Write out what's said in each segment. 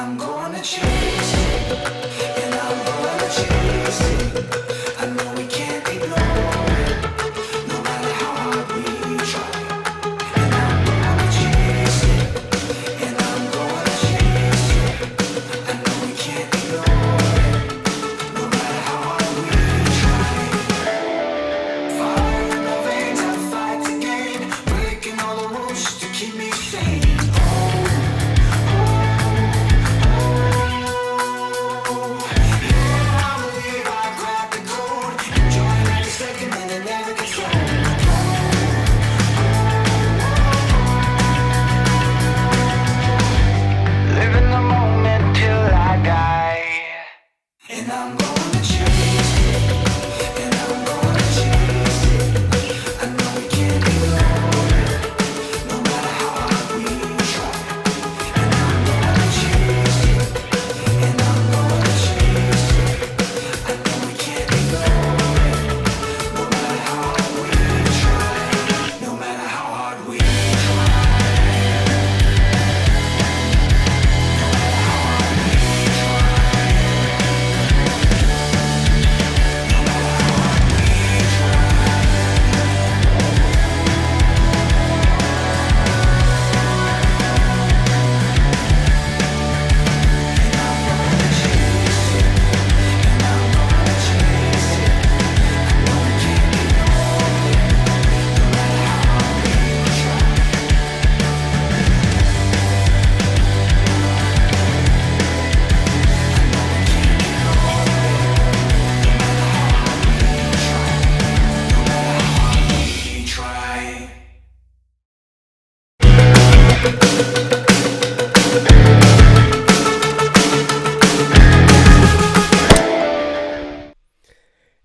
I'm gonna chase it, and I'm gonna chase it. I know we can't ignore it, no matter how hard we try. And I'm gonna chase it, and I'm gonna chase it. I know we can't ignore it, no matter how hard we try. Fire in the veins, I fight to gain, breaking all the rules to keep me sane.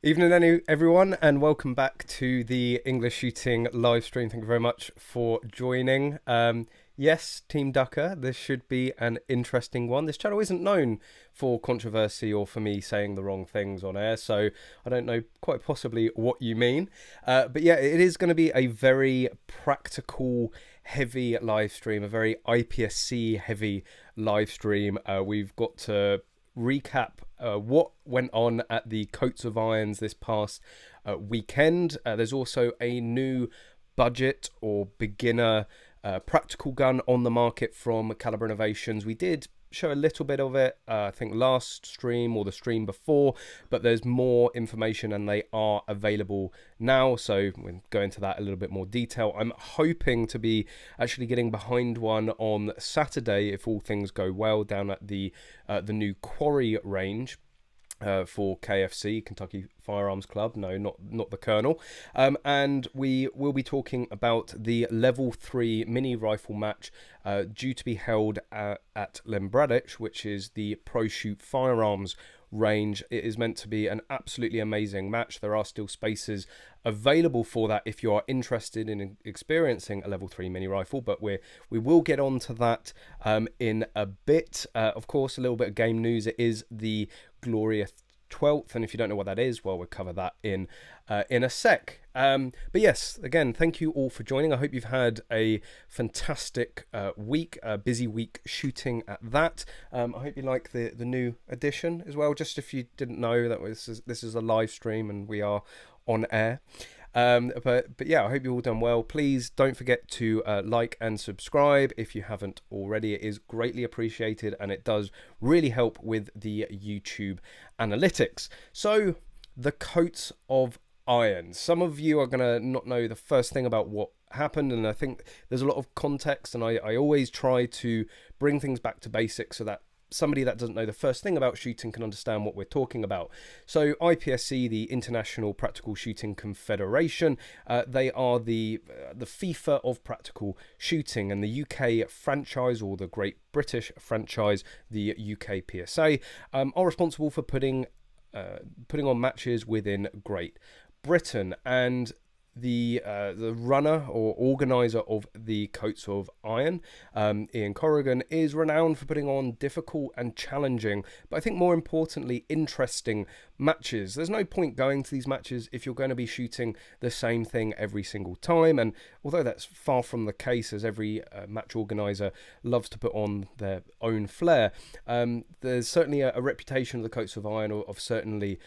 Evening everyone, and welcome back to the English Shooting live stream. Thank you very much for joining. Yes, Team Ducker, this should be an interesting one. This channel isn't known for controversy or for me saying the wrong things on air, so I don't know quite possibly what you mean. But yeah, it is going to be a very practical, heavy live stream, a very IPSC heavy live stream. We've got to recap what went on at the Cotes of Irons this past weekend. There's also a new budget or beginner practical gun on the market from Caliber Innovations. We did show a little bit of it, I think last stream or the stream before, but there's more information and they are available now, so we'll go into that a little bit more detail. I'm hoping to be actually getting behind one on Saturday if all things go well down at the new Quarry range for KFC, Kentucky Firearms Club. No, not the Colonel. And we will be talking about the level 3 mini rifle match due to be held at Lembradich, which is the Pro Shoot Firearms range. It is meant to be an absolutely amazing match. There are still spaces available for that if you are interested in experiencing a level 3 mini rifle, but we will get on to that in a bit. Of course, a little bit of game news. It is the glorious 12th, and if you don't know what that is, well, we'll cover that in a sec. But yes, again, thank you all for joining. I hope you've had a fantastic week, a busy week shooting at that. I hope you like the new edition as well. Just if you didn't know, that this is a live stream and we are on air. But yeah, I hope you've all done well. Please don't forget to like and subscribe if you haven't already. It is greatly appreciated and it does really help with the YouTube analytics. So, the Cotes of Iron. Some of you are going to not know the first thing about what happened, and I think there's a lot of context, and I always try to bring things back to basics so that somebody that doesn't know the first thing about shooting can understand what we're talking about. So IPSC, the International Practical Shooting Confederation, they are the FIFA of practical shooting, and the UK franchise, or the Great British franchise, the UK PSA, are responsible for putting on matches within Great Britain. And the runner or organizer of the Cotes of Iron, Ian Corrigan, is renowned for putting on difficult and challenging, but I think more importantly, interesting matches. There's no point going to these matches if you're going to be shooting the same thing every single time, and although that's far from the case, as every match organizer loves to put on their own flair, there's certainly a reputation of the Cotes of Iron of certainly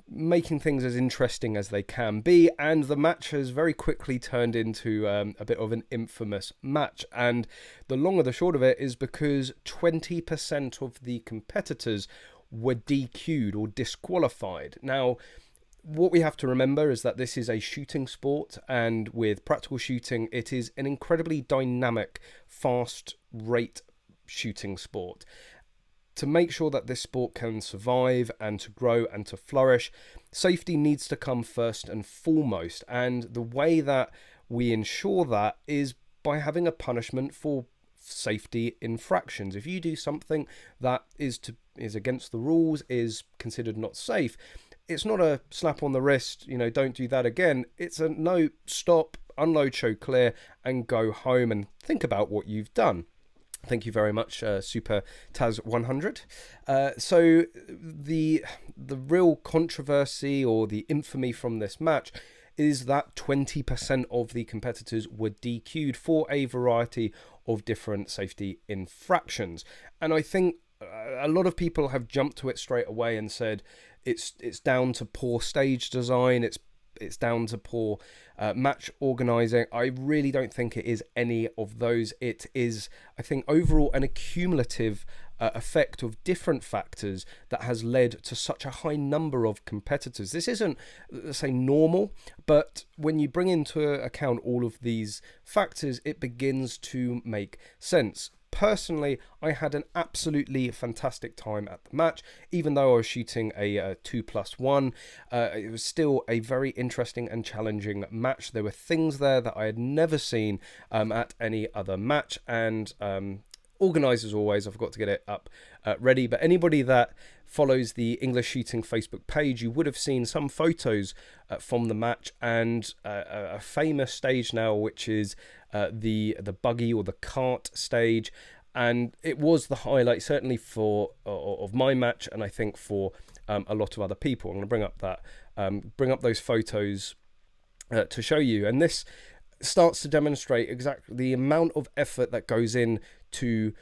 making things as interesting as they can be, and the match has very quickly turned into a bit of an infamous match. And the long or the short of it is because 20% of the competitors were DQ'd or disqualified. Now, what we have to remember is that this is a shooting sport, and with practical shooting, it is an incredibly dynamic, fast rate shooting sport. To make sure that this sport can survive and to grow and to flourish, safety needs to come first and foremost. And the way that we ensure that is by having a punishment for safety infractions. If you do something that is against the rules, is considered not safe, it's not a slap on the wrist, don't do that again. It's a no, stop, unload, show clear, and go home and think about what you've done. Thank you very much, Super Taz 100. So the real controversy or the infamy from this match is that 20% of the competitors were DQ'd for a variety of different safety infractions. And I think a lot of people have jumped to it straight away and said it's down to poor stage design, it's down to poor match organising. I really don't think it is any of those. It is, I think, overall an accumulative effect of different factors that has led to such a high number of competitors. This isn't, let's say, normal, but when you bring into account all of these factors, it begins to make sense. Personally, I had an absolutely fantastic time at the match. Even though I was shooting a 2+1, it was still a very interesting and challenging match. There were things there that I had never seen at any other match, and organisers always, I forgot to get it up ready, but anybody that follows the English Shooting Facebook page, you would have seen some photos from the match, and a famous stage now, which is the buggy or the cart stage, and it was the highlight certainly for of my match, and I think for a lot of other people. I'm going to bring up those photos to show you, and this starts to demonstrate exactly the amount of effort that goes in to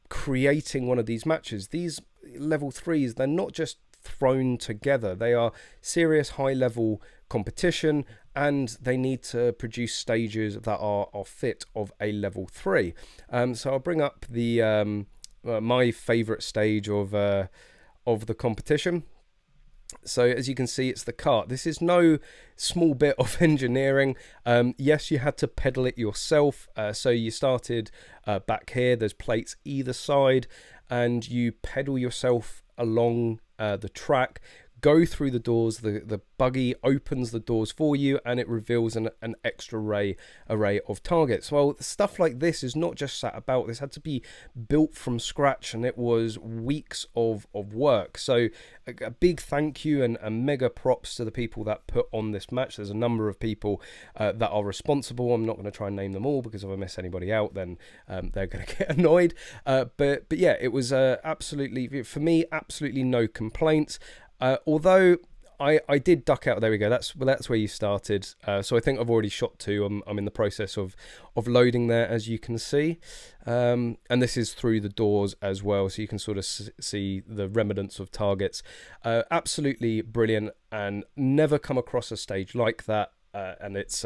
creating one of these matches. These level 3s, they're not just thrown together, they are serious high level competition, and they need to produce stages that are fit of a level 3. So I'll bring up the my favorite stage of the competition. So as you can see, it's the cart. This is no small bit of engineering. Yes, you had to pedal it yourself. So you started back here. There's plates either side, and you pedal yourself along the track, go through the doors. The buggy opens the doors for you, and it reveals an extra array of targets. Well, stuff like this is not just sat about. This had to be built from scratch, and it was weeks of work. So a big thank you and mega props to the people that put on this match. There's a number of people that are responsible. I'm not going to try and name them all, because if I miss anybody out, then they're going to get annoyed. But yeah, it was absolutely, for me, absolutely no complaints. Although I did duck out. There we go. That's where you started. So I think I've already shot 2. I'm in the process of loading there, as you can see. And this is through the doors as well, so you can sort of see the remnants of targets. Absolutely brilliant, and never come across a stage like that. And it's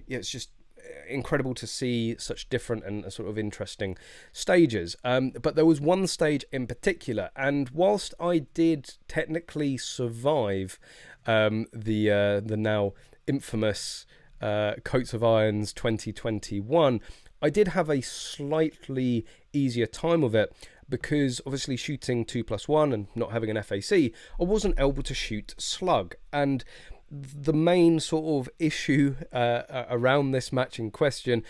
it's just incredible to see such different and sort of interesting stages. But there was one stage in particular, and whilst I did technically survive the now infamous Cotes of Irons 2021, I did have a slightly easier time of it, because obviously shooting 2+1 and not having an FAC, I wasn't able to shoot slug. And the main sort of issue around this match in question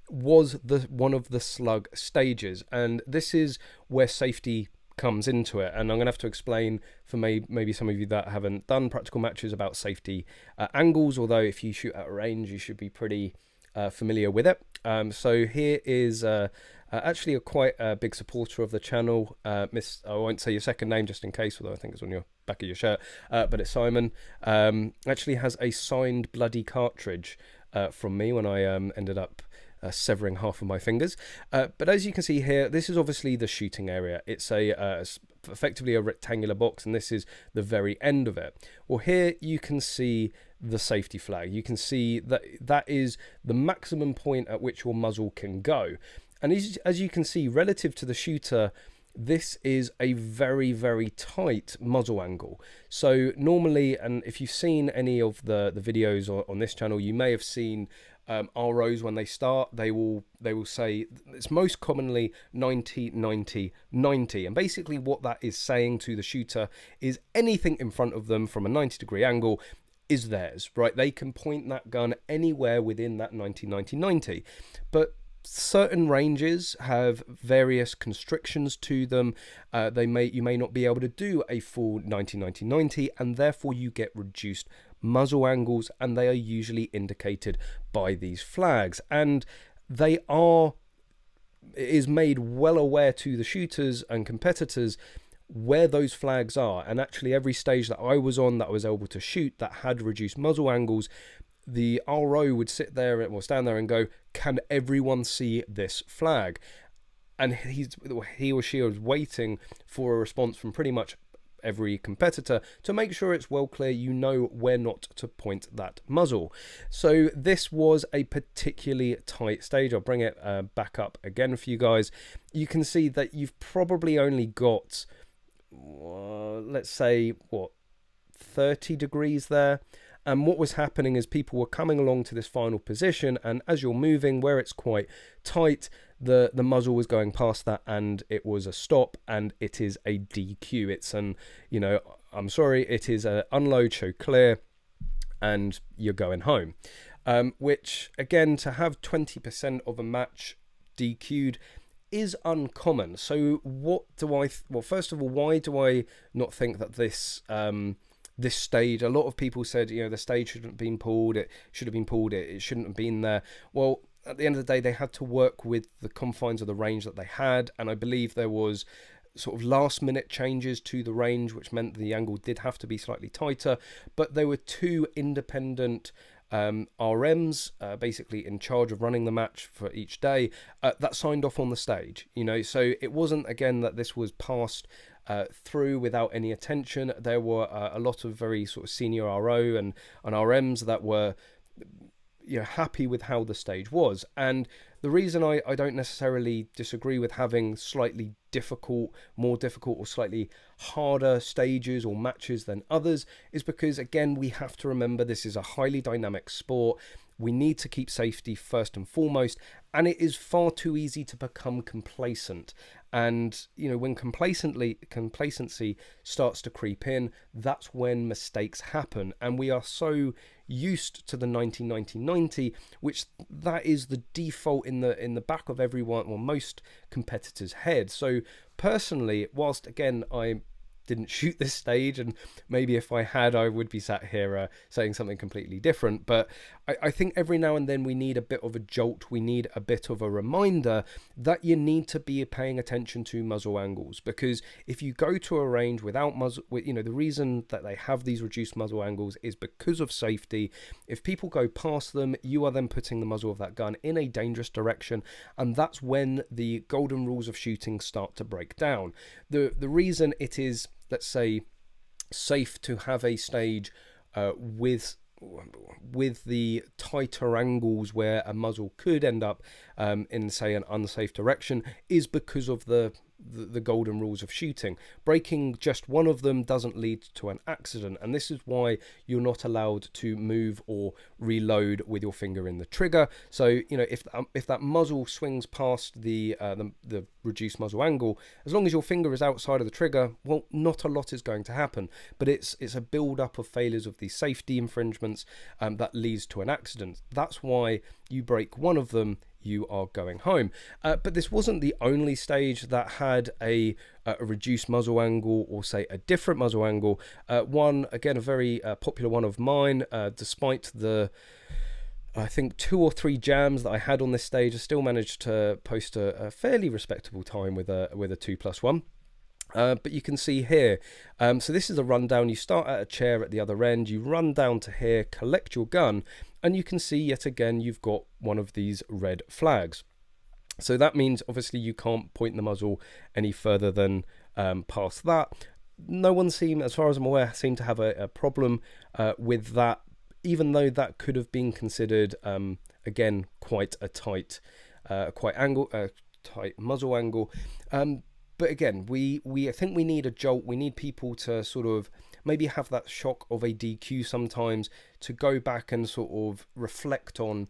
was one of the slug stages, and this is where safety comes into it. And I'm going to have to explain for maybe some of you that haven't done practical matches about safety angles, although if you shoot at a range, you should be pretty familiar with it. So here is actually a quite big supporter of the channel, Miss, I won't say your second name just in case, although I think it's on your back of your shirt, but it's Simon. Actually has a signed bloody cartridge from me when I ended up severing half of my fingers. But as you can see here, this is obviously the shooting area. It's effectively a rectangular box, and this is the very end of it. Well, here you can see the safety flag. You can see that that is the maximum point at which your muzzle can go. And as you can see, relative to the shooter, this is a very, very tight muzzle angle. So normally, and if you've seen any of the videos on this channel, you may have seen ROs when they start, they will say it's most commonly 90, 90, 90. And basically what that is saying to the shooter is anything in front of them from a 90-degree angle is theirs, right? They can point that gun anywhere within that 90, 90, 90. But certain ranges have various constrictions to them. You may not be able to do a full 90, 90, 90, and therefore you get reduced muzzle angles, and they are usually indicated by these flags. And it is made well aware to the shooters and competitors where those flags are. And actually every stage that I was on that I was able to shoot that had reduced muzzle angles, the RO would sit there or stand there and go, can everyone see this flag? And he or she was waiting for a response from pretty much every competitor to make sure it's well clear, you know where not to point that muzzle. So this was a particularly tight stage. I'll bring it back up again for you guys. You can see that you've probably only got, let's say, 30 degrees there. And what was happening is people were coming along to this final position, and as you're moving where it's quite tight, the muzzle was going past that, and it was a stop, and it is a DQ. It's I'm sorry, it is an unload, show clear, and you're going home. Which, again, to have 20% of a match DQ'd is uncommon. So what do I... Well, first of all, why do I not think that this... this stage, a lot of people said, the stage shouldn't have been pulled, it should have been pulled, it shouldn't have been there. Well, at the end of the day, they had to work with the confines of the range that they had, and I believe there was sort of last minute changes to the range, which meant the angle did have to be slightly tighter. But there were two independent RMs basically in charge of running the match for each day that signed off on the stage, so it wasn't, again, that this was passed through without any attention. There were a lot of very sort of senior RO and RMs that were happy with how the stage was. And the reason I don't necessarily disagree with having slightly more difficult or slightly harder stages or matches than others is because, again, we have to remember this is a highly dynamic sport. We need to keep safety first and foremost, and it is far too easy to become complacent. And when complacency starts to creep in, that's when mistakes happen. And we are so used to the 90-90-90, which that is the default in the back of everyone or most competitors' head. So personally, whilst again I didn't shoot this stage, and maybe if I had, I would be sat here saying something completely different, but I think every now and then we need a bit of a jolt, we need a bit of a reminder that you need to be paying attention to muzzle angles, because if you go to a range without muzzle, the reason that they have these reduced muzzle angles is because of safety. If people go past them, you are then putting the muzzle of that gun in a dangerous direction, and that's when the golden rules of shooting start to break down. The reason it is, let's say, safe to have a stage with the tighter angles where a muzzle could end up in, say, an unsafe direction is because of the golden rules of shooting. Breaking just one of them doesn't lead to an accident, and this is why you're not allowed to move or reload with your finger in the trigger. So if that muzzle swings past the reduced muzzle angle, as long as your finger is outside of the trigger, well, not a lot is going to happen. But it's a build up of failures of these safety infringements that leads to an accident. That's why you break one of them, you are going home. But this wasn't the only stage that had a reduced muzzle angle, or say a different muzzle angle. One, again, a very popular one of mine, despite the I think 2 or 3 jams that I had on this stage, I still managed to post a fairly respectable time with a 2+1. But you can see here, so this is a rundown. You start at a chair at the other end, you run down to here, collect your gun, and you can see yet again you've got one of these red flags. So that means obviously you can't point the muzzle any further than past that. No one seemed, as far as I'm aware, seemed to have a problem with that, even though that could have been considered, again, quite a tight, tight muzzle angle. But again, I think we need a jolt. We need people to sort of maybe have that shock of a DQ sometimes, to go back and sort of reflect on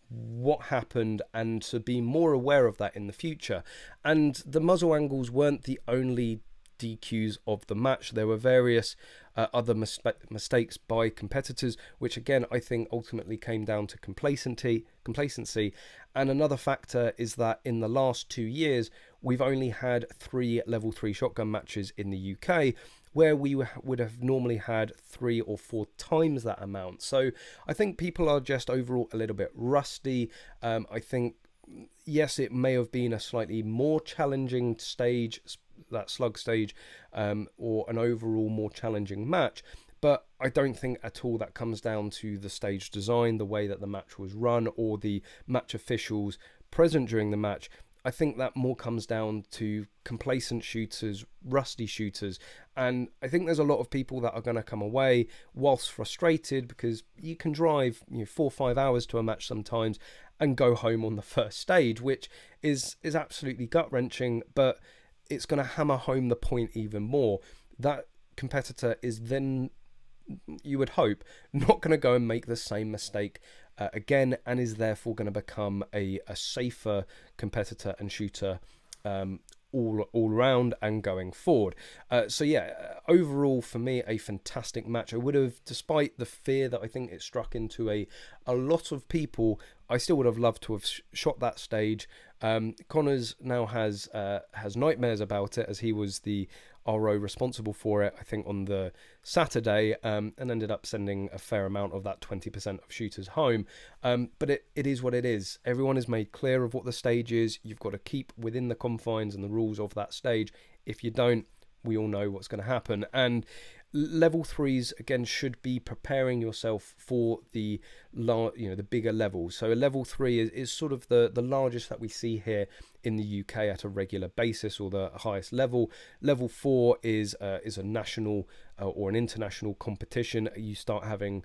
what happened and to be more aware of that in the future. And the muzzle angles weren't the only DQs of the match. There were various other mistakes by competitors, which again I think ultimately came down to complacency. And another factor is that in the last 2 years we've only had 3 level 3 shotgun matches in the UK, where we would have normally had 3 or 4 times that amount. So I think people are just overall a little bit rusty. I think, yes, it may have been a slightly more challenging stage, that slug stage, or an overall more challenging match, but I don't think at all that comes down to the stage design, the way that the match was run, or the match officials present during the match. I think that more comes down to complacent shooters, rusty shooters, and I think there's a lot of people that are going to come away whilst frustrated, because you can drive 4 or 5 hours to a match sometimes and go home on the first stage, which is absolutely gut-wrenching, but it's going to hammer home the point even more. That competitor is then, you would hope, not going to go and make the same mistake again, and is therefore going to become a safer competitor and shooter all around and going forward. So yeah, overall for me, a fantastic match. I would have, despite the fear that I think it struck into a lot of people, I still would have loved to have shot that stage. Connors now has nightmares about it, as he was the RO responsible for it, I think, on the Saturday, and ended up sending a fair amount of that 20% of shooters home. But it is what it is. Everyone is made clear of what the stage is. You've got to keep within the confines and the rules of that stage. If you don't, we all know what's going to happen. And level 3s again should be preparing yourself for the bigger levels. So a level 3 is sort of the largest that we see here in the UK at a regular basis, or the highest level. Level 4 is a national or an international competition. You start having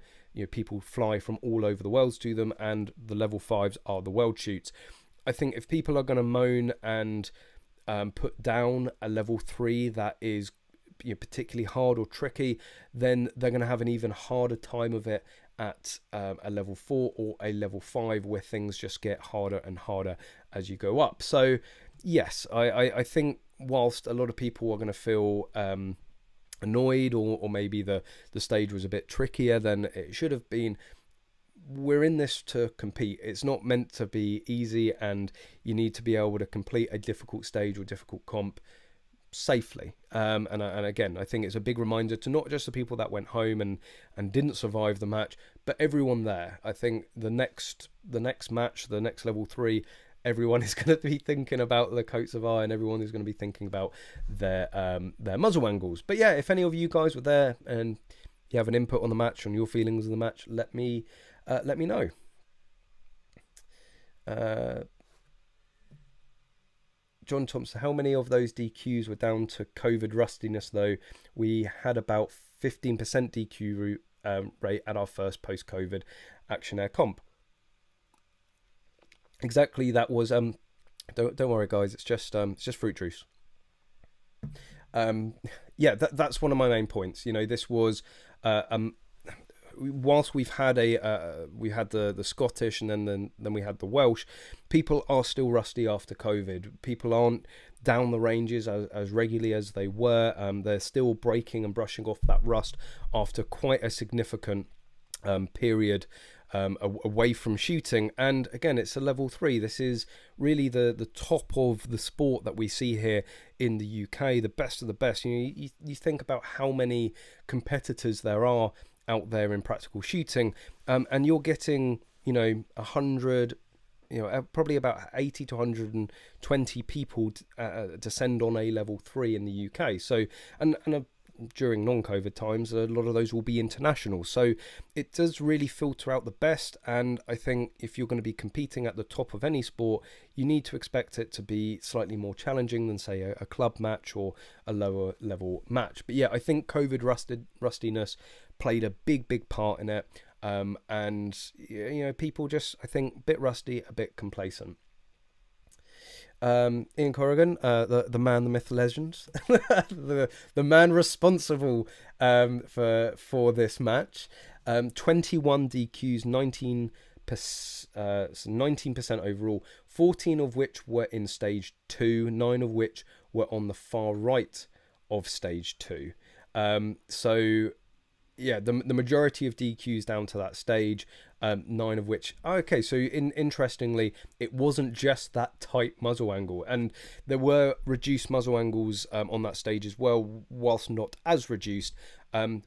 people fly from all over the world to them, and the level 5s are the world shoots. I think if people are going to moan and put down a level 3 that is particularly hard or tricky, then they're going to have an even harder time of it at a level 4 or a level 5, where things just get harder and harder as you go up. So yes, I think whilst a lot of people are going to feel annoyed, or maybe the stage was a bit trickier than it should have been, we're in this to compete. It's not meant to be easy, and you need to be able to complete a difficult stage or difficult comp safely. And again, I think it's a big reminder to not just the people that went home and didn't survive the match, but everyone there. I think the next match, the next level 3, everyone is going to be thinking about the Cotes of Iron. Everyone is going to be thinking about their muzzle angles. But yeah, if any of you guys were there and you have an input on the match, on your feelings of the match, let me know. John Thompson, how many of those DQs were down to COVID rustiness though? We had about 15% DQ rate at our first post-COVID Action Air comp. Exactly, that was don't worry guys, it's just fruit juice. Yeah, that's one of my main points. This was whilst we've had we had the Scottish, and then we had the Welsh, people are still rusty after COVID. People aren't down the ranges as regularly as they were. They're still breaking and brushing off that rust after quite a significant period away from shooting. And again, it's a level 3. This is really the top of the sport that we see here in the UK, the best of the best. You think about how many competitors there are out there in practical shooting, and you're getting 100, probably about 80 to 120 people descend on a level 3 in the UK. So and during non-COVID times, a lot of those will be international. So it does really filter out the best. And I think if you're going to be competing at the top of any sport, you need to expect it to be slightly more challenging than, say, a club match or a lower level match. But yeah, I think COVID rustiness played a big part in it. And people just, I think, a bit rusty, a bit complacent. Ian Corrigan, the man, the myth, the legend, the man responsible for this match. 21 DQs, 19% overall, 14 of which were in stage 2, 9 of which were on the far right of stage 2. So yeah, the majority of DQs down to that stage, 9 of which, okay, so interestingly, it wasn't just that tight muzzle angle, and there were reduced muzzle angles on that stage as well, whilst not as reduced,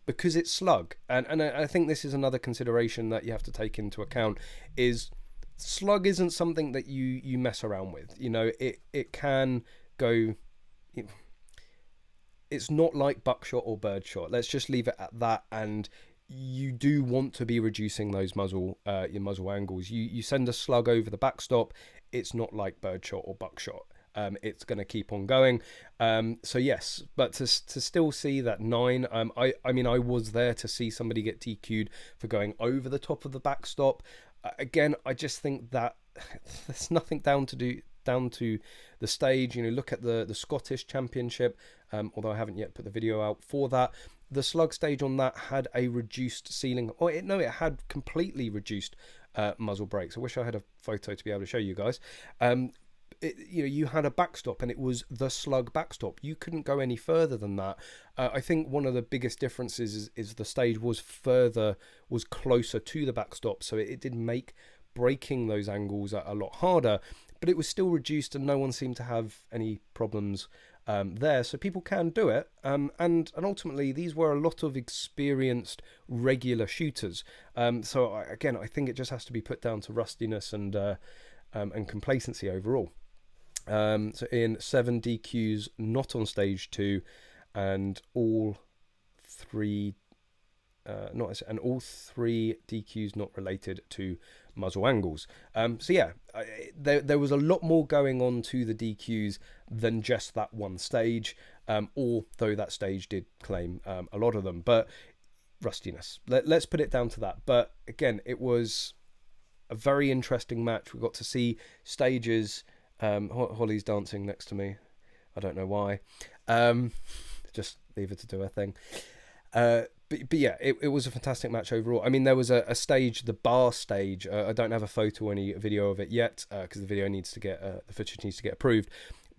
because it's slug. And I think this is another consideration that you have to take into account, is slug isn't something that you mess around with. It can go... It's not like buckshot or birdshot. Let's just leave it at that. And you do want to be reducing those your muzzle angles. You send a slug over the backstop, it's not like birdshot or buckshot. It's going to keep on going. So yes, but to still see that 9, I mean, I was there to see somebody get DQ'd for going over the top of the backstop. Again, I just think that there's nothing down to the stage. Look at the Scottish Championship, although I haven't yet put the video out for that. The slug stage on that had a reduced ceiling, it had completely reduced muzzle brakes. I wish I had a photo to be able to show you guys. You had a backstop, and it was the slug backstop. You couldn't go any further than that. I think one of the biggest differences is the stage was closer to the backstop, so it did make breaking those angles a lot harder, but it was still reduced, and no one seemed to have any problems there. So people can do it, and ultimately these were a lot of experienced regular shooters. So again, I think it just has to be put down to rustiness and complacency overall. So in 7 DQs not on stage 2, and all 3 DQs not related to muzzle angles. So yeah, there was a lot more going on to the DQs than just that one stage, although that stage did claim a lot of them. But rustiness, let's put it down to that. But again, it was a very interesting match. We got to see stages. Holly's dancing next to me. I don't know why. Just leave her to do her thing. But yeah, it was a fantastic match overall. I mean, there was a stage, the bar stage. I don't have a photo or any video of it yet, because the video needs to get the footage needs to get approved.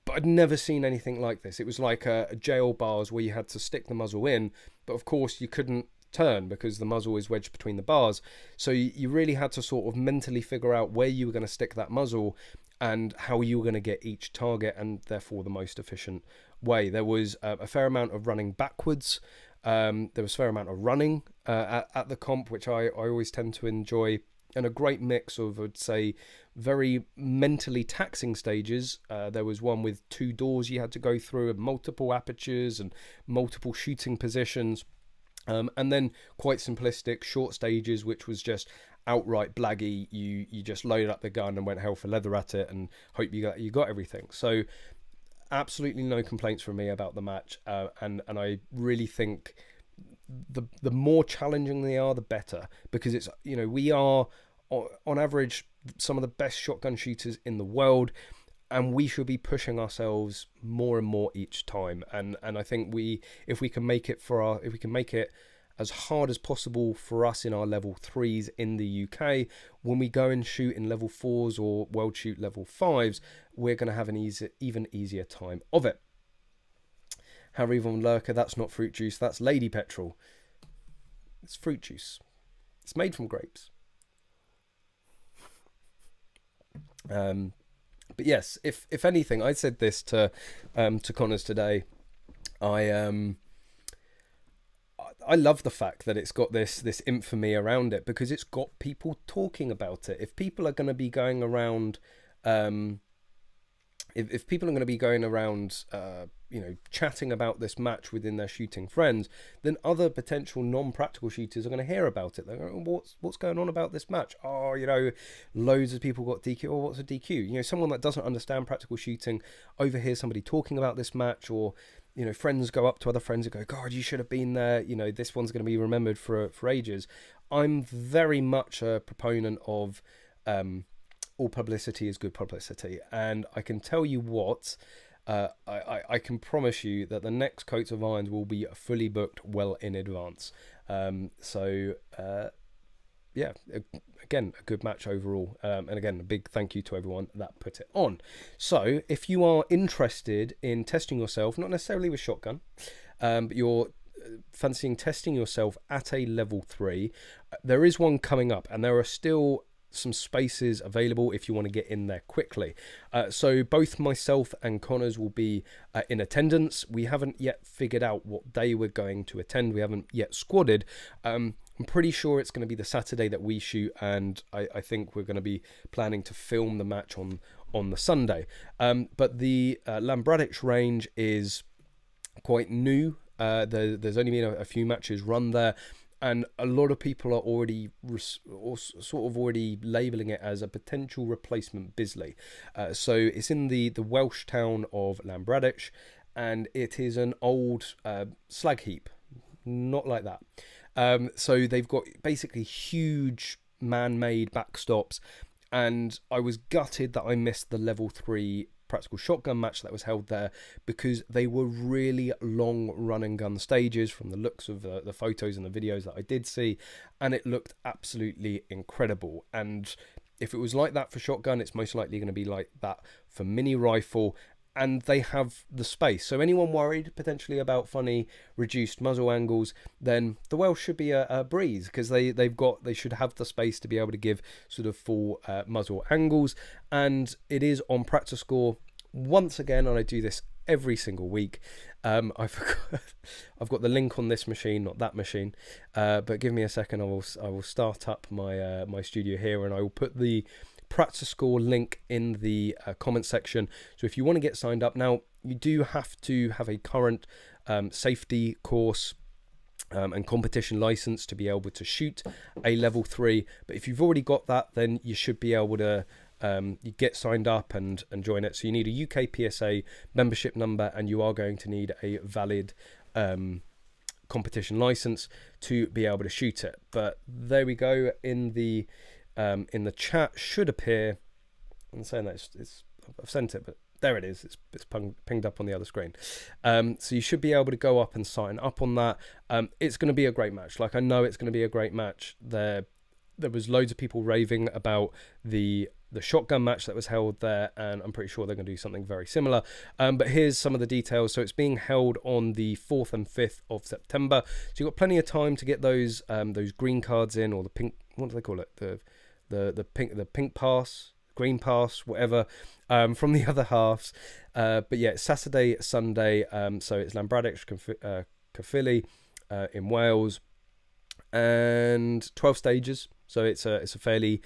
But I'd never seen anything like this. It was like a jail bars where you had to stick the muzzle in, but of course you couldn't turn because the muzzle is wedged between the bars. So you really had to sort of mentally figure out where you were going to stick that muzzle and how you were going to get each target, and therefore the most efficient way. There was a fair amount of running backwards. There was a fair amount of running at the comp, which I always tend to enjoy, and a great mix of, I'd say, very mentally taxing stages. There was one with 2 doors you had to go through, and multiple apertures and multiple shooting positions, and then quite simplistic short stages, which was just outright blaggy. You just loaded up the gun and went hell for leather at it and hope you got everything. So absolutely no complaints from me about the match, and I really think the more challenging they are, the better, because it's, we are on average some of the best shotgun shooters in the world, and we should be pushing ourselves more and more each time. And I think if we can make it as hard as possible for us in our level 3s in the UK, when we go and shoot in level 4s or world shoot level 5s, we're going to have an even easier time of it. Harry Von Lurker, that's not fruit juice, that's lady petrol. It's fruit juice. It's made from grapes. But yes, if anything, I said this to Connors today. I love the fact that it's got this infamy around it, because it's got people talking about it. If people are going to be going around, if people are going to be going around, chatting about this match within their shooting friends, then other potential non-practical shooters are going to hear about it. They're going, what's going on about this match? Oh, loads of people got DQ. Or what's a DQ? Someone that doesn't understand practical shooting overhears somebody talking about this match, or friends go up to other friends and go, God, you should have been there. This one's going to be remembered for ages. I'm very much a proponent of all publicity is good publicity. And I can tell you what, I can promise you that the next Cotes of Irons will be fully booked well in advance. Again, a good match overall. And again, a big thank you to everyone that put it on. So if you are interested in testing yourself, not necessarily with shotgun, but you're fancying testing yourself at a level 3, there is one coming up, and there are still some spaces available if you want to get in there quickly. So both myself and Connors will be in attendance. We haven't yet figured out what day we're going to attend. We haven't yet squadded. I'm pretty sure it's going to be the Saturday that we shoot, and I think we're going to be planning to film the match on the Sunday. But the Lambradich range is quite new. There's only been a few matches run there, and a lot of people are already already labelling it as a potential replacement Bisley. So it's in the Welsh town of Lambradich, and it is an old slag heap. Not like that. So they've got basically huge man-made backstops, and I was gutted that I missed the level 3 practical shotgun match that was held there, because they were really long run and gun stages from the looks of the photos and the videos that I did see, and it looked absolutely incredible. And if it was like that for shotgun, it's most likely going to be like that for mini rifle, and they have the space. So anyone worried potentially about funny reduced muzzle angles, then the Welsh should be a breeze, because they should have the space to be able to give sort of full muzzle angles. And it is on practice score once again, and I do this every single week. I've got the link on this machine, not that machine, but give me a second. I will start up my my studio here, and I will put the practice score link in the comment section. So if you want to get signed up now, you do have to have a current safety course and competition license to be able to shoot a level 3. But if you've already got that, then you should be able to you get signed up and join it. So you need a UK PSA membership number, and you are going to need a valid competition license to be able to shoot it. But there we go. In the chat should appear. I'm saying that I've sent it, but there it is. It's pinged up on the other screen. So you should be able to go up and sign up on that. It's going to be a great match. Like, I know it's going to be a great match. There was loads of people raving about the shotgun match that was held there, and I'm pretty sure they're going to do something very similar. But here's some of the details. So it's being held on the 4th and 5th of September. So you've got plenty of time to get those green cards in, or the pink. What do they call it? The pink pass, green pass, whatever, from the other halves. But yeah, it's Saturday, Sunday. So it's Lambradich, Caerphilly in Wales, and 12 stages. So it's a fairly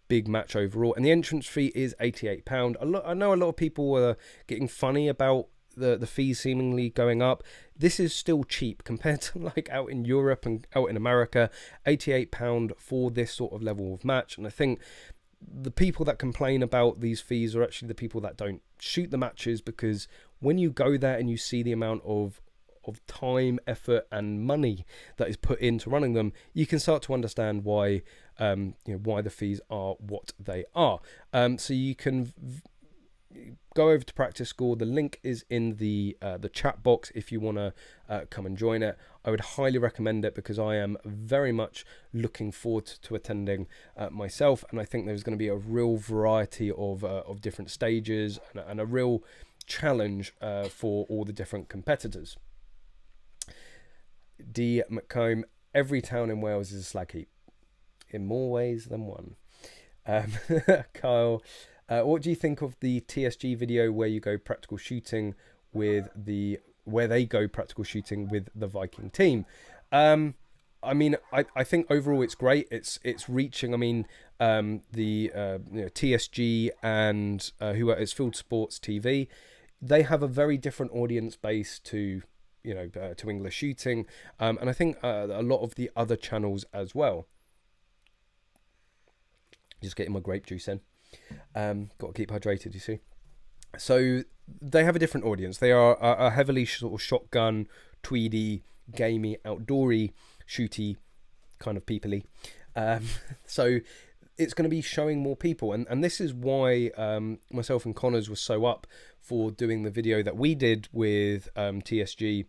big match overall, and the entrance fee is £88. I know a lot of people were getting funny about the fees seemingly going up. This is still cheap compared to like out in Europe and out in America. £88 for this sort of level of match. And I think the people that complain about these fees are actually the people that don't shoot the matches, because when you go there and you see the amount of time, effort and money that is put into running them, you can start to understand why why the fees are what they are. So you can go over to practice score. The link is in the chat box if you want to come and join it. I would highly recommend it, because I am very much looking forward to attending myself, and I think there's going to be a real variety of different stages and a real challenge for all the different competitors. D. McComb, every town in Wales is a slag heap in more ways than one. Kyle, what do you think of the TSG video where you go practical shooting with where they go practical shooting with the Viking team? I mean, I think overall it's great. It's reaching. I mean, TSG and it's Field Sports TV. They have a very different audience base to to English Shooting, and I think a lot of the other channels as well. Just getting my grape juice in. Got to keep hydrated, you see. So they have a different audience. They are a heavily sort of shotgun, tweedy, gamey, outdoory, shooty kind of people-y. So it's going to be showing more people. And this is why myself and Connors were so up for doing the video that we did with TSG,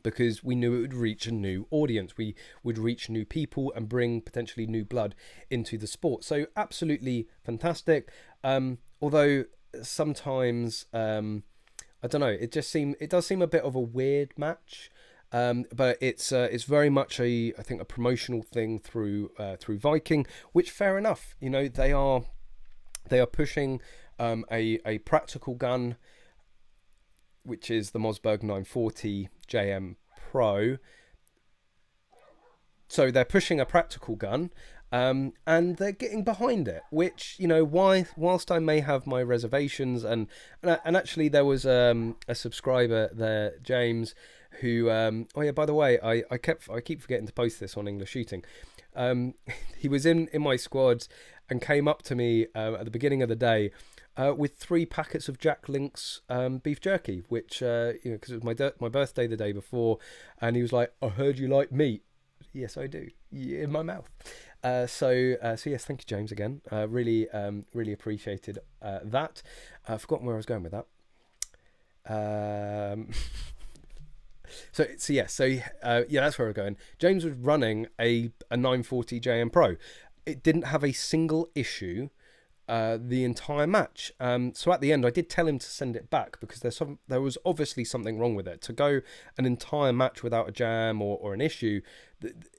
because we knew it would reach a new audience. We would reach new people and bring potentially new blood into the sport. So absolutely fantastic. Although sometimes, I don't know, it does seem a bit of a weird match. But it's very much I think a promotional thing through Viking, which fair enough. They are pushing a practical gun, which is the Mossberg 940 JM Pro. So they're pushing a practical gun, and they're getting behind it. Which whilst I may have my reservations, and actually there was a subscriber there, James, who oh yeah, by the way, I keep forgetting to post this on English Shooting. He was in my squads and came up to me at the beginning of the day with 3 packets of Jack Link's beef jerky, which because it was my birthday the day before, and he was like, "I heard you like meat." Yes, I do. In my mouth. So yes, thank you, James, again. Really appreciated that. I've forgotten where I was going with that. So that's where we're going. James was running a 940 JM Pro. It didn't have a single issue the entire match. So at the end, I did tell him to send it back, because there was obviously something wrong with it. To go an entire match without a jam or an issue,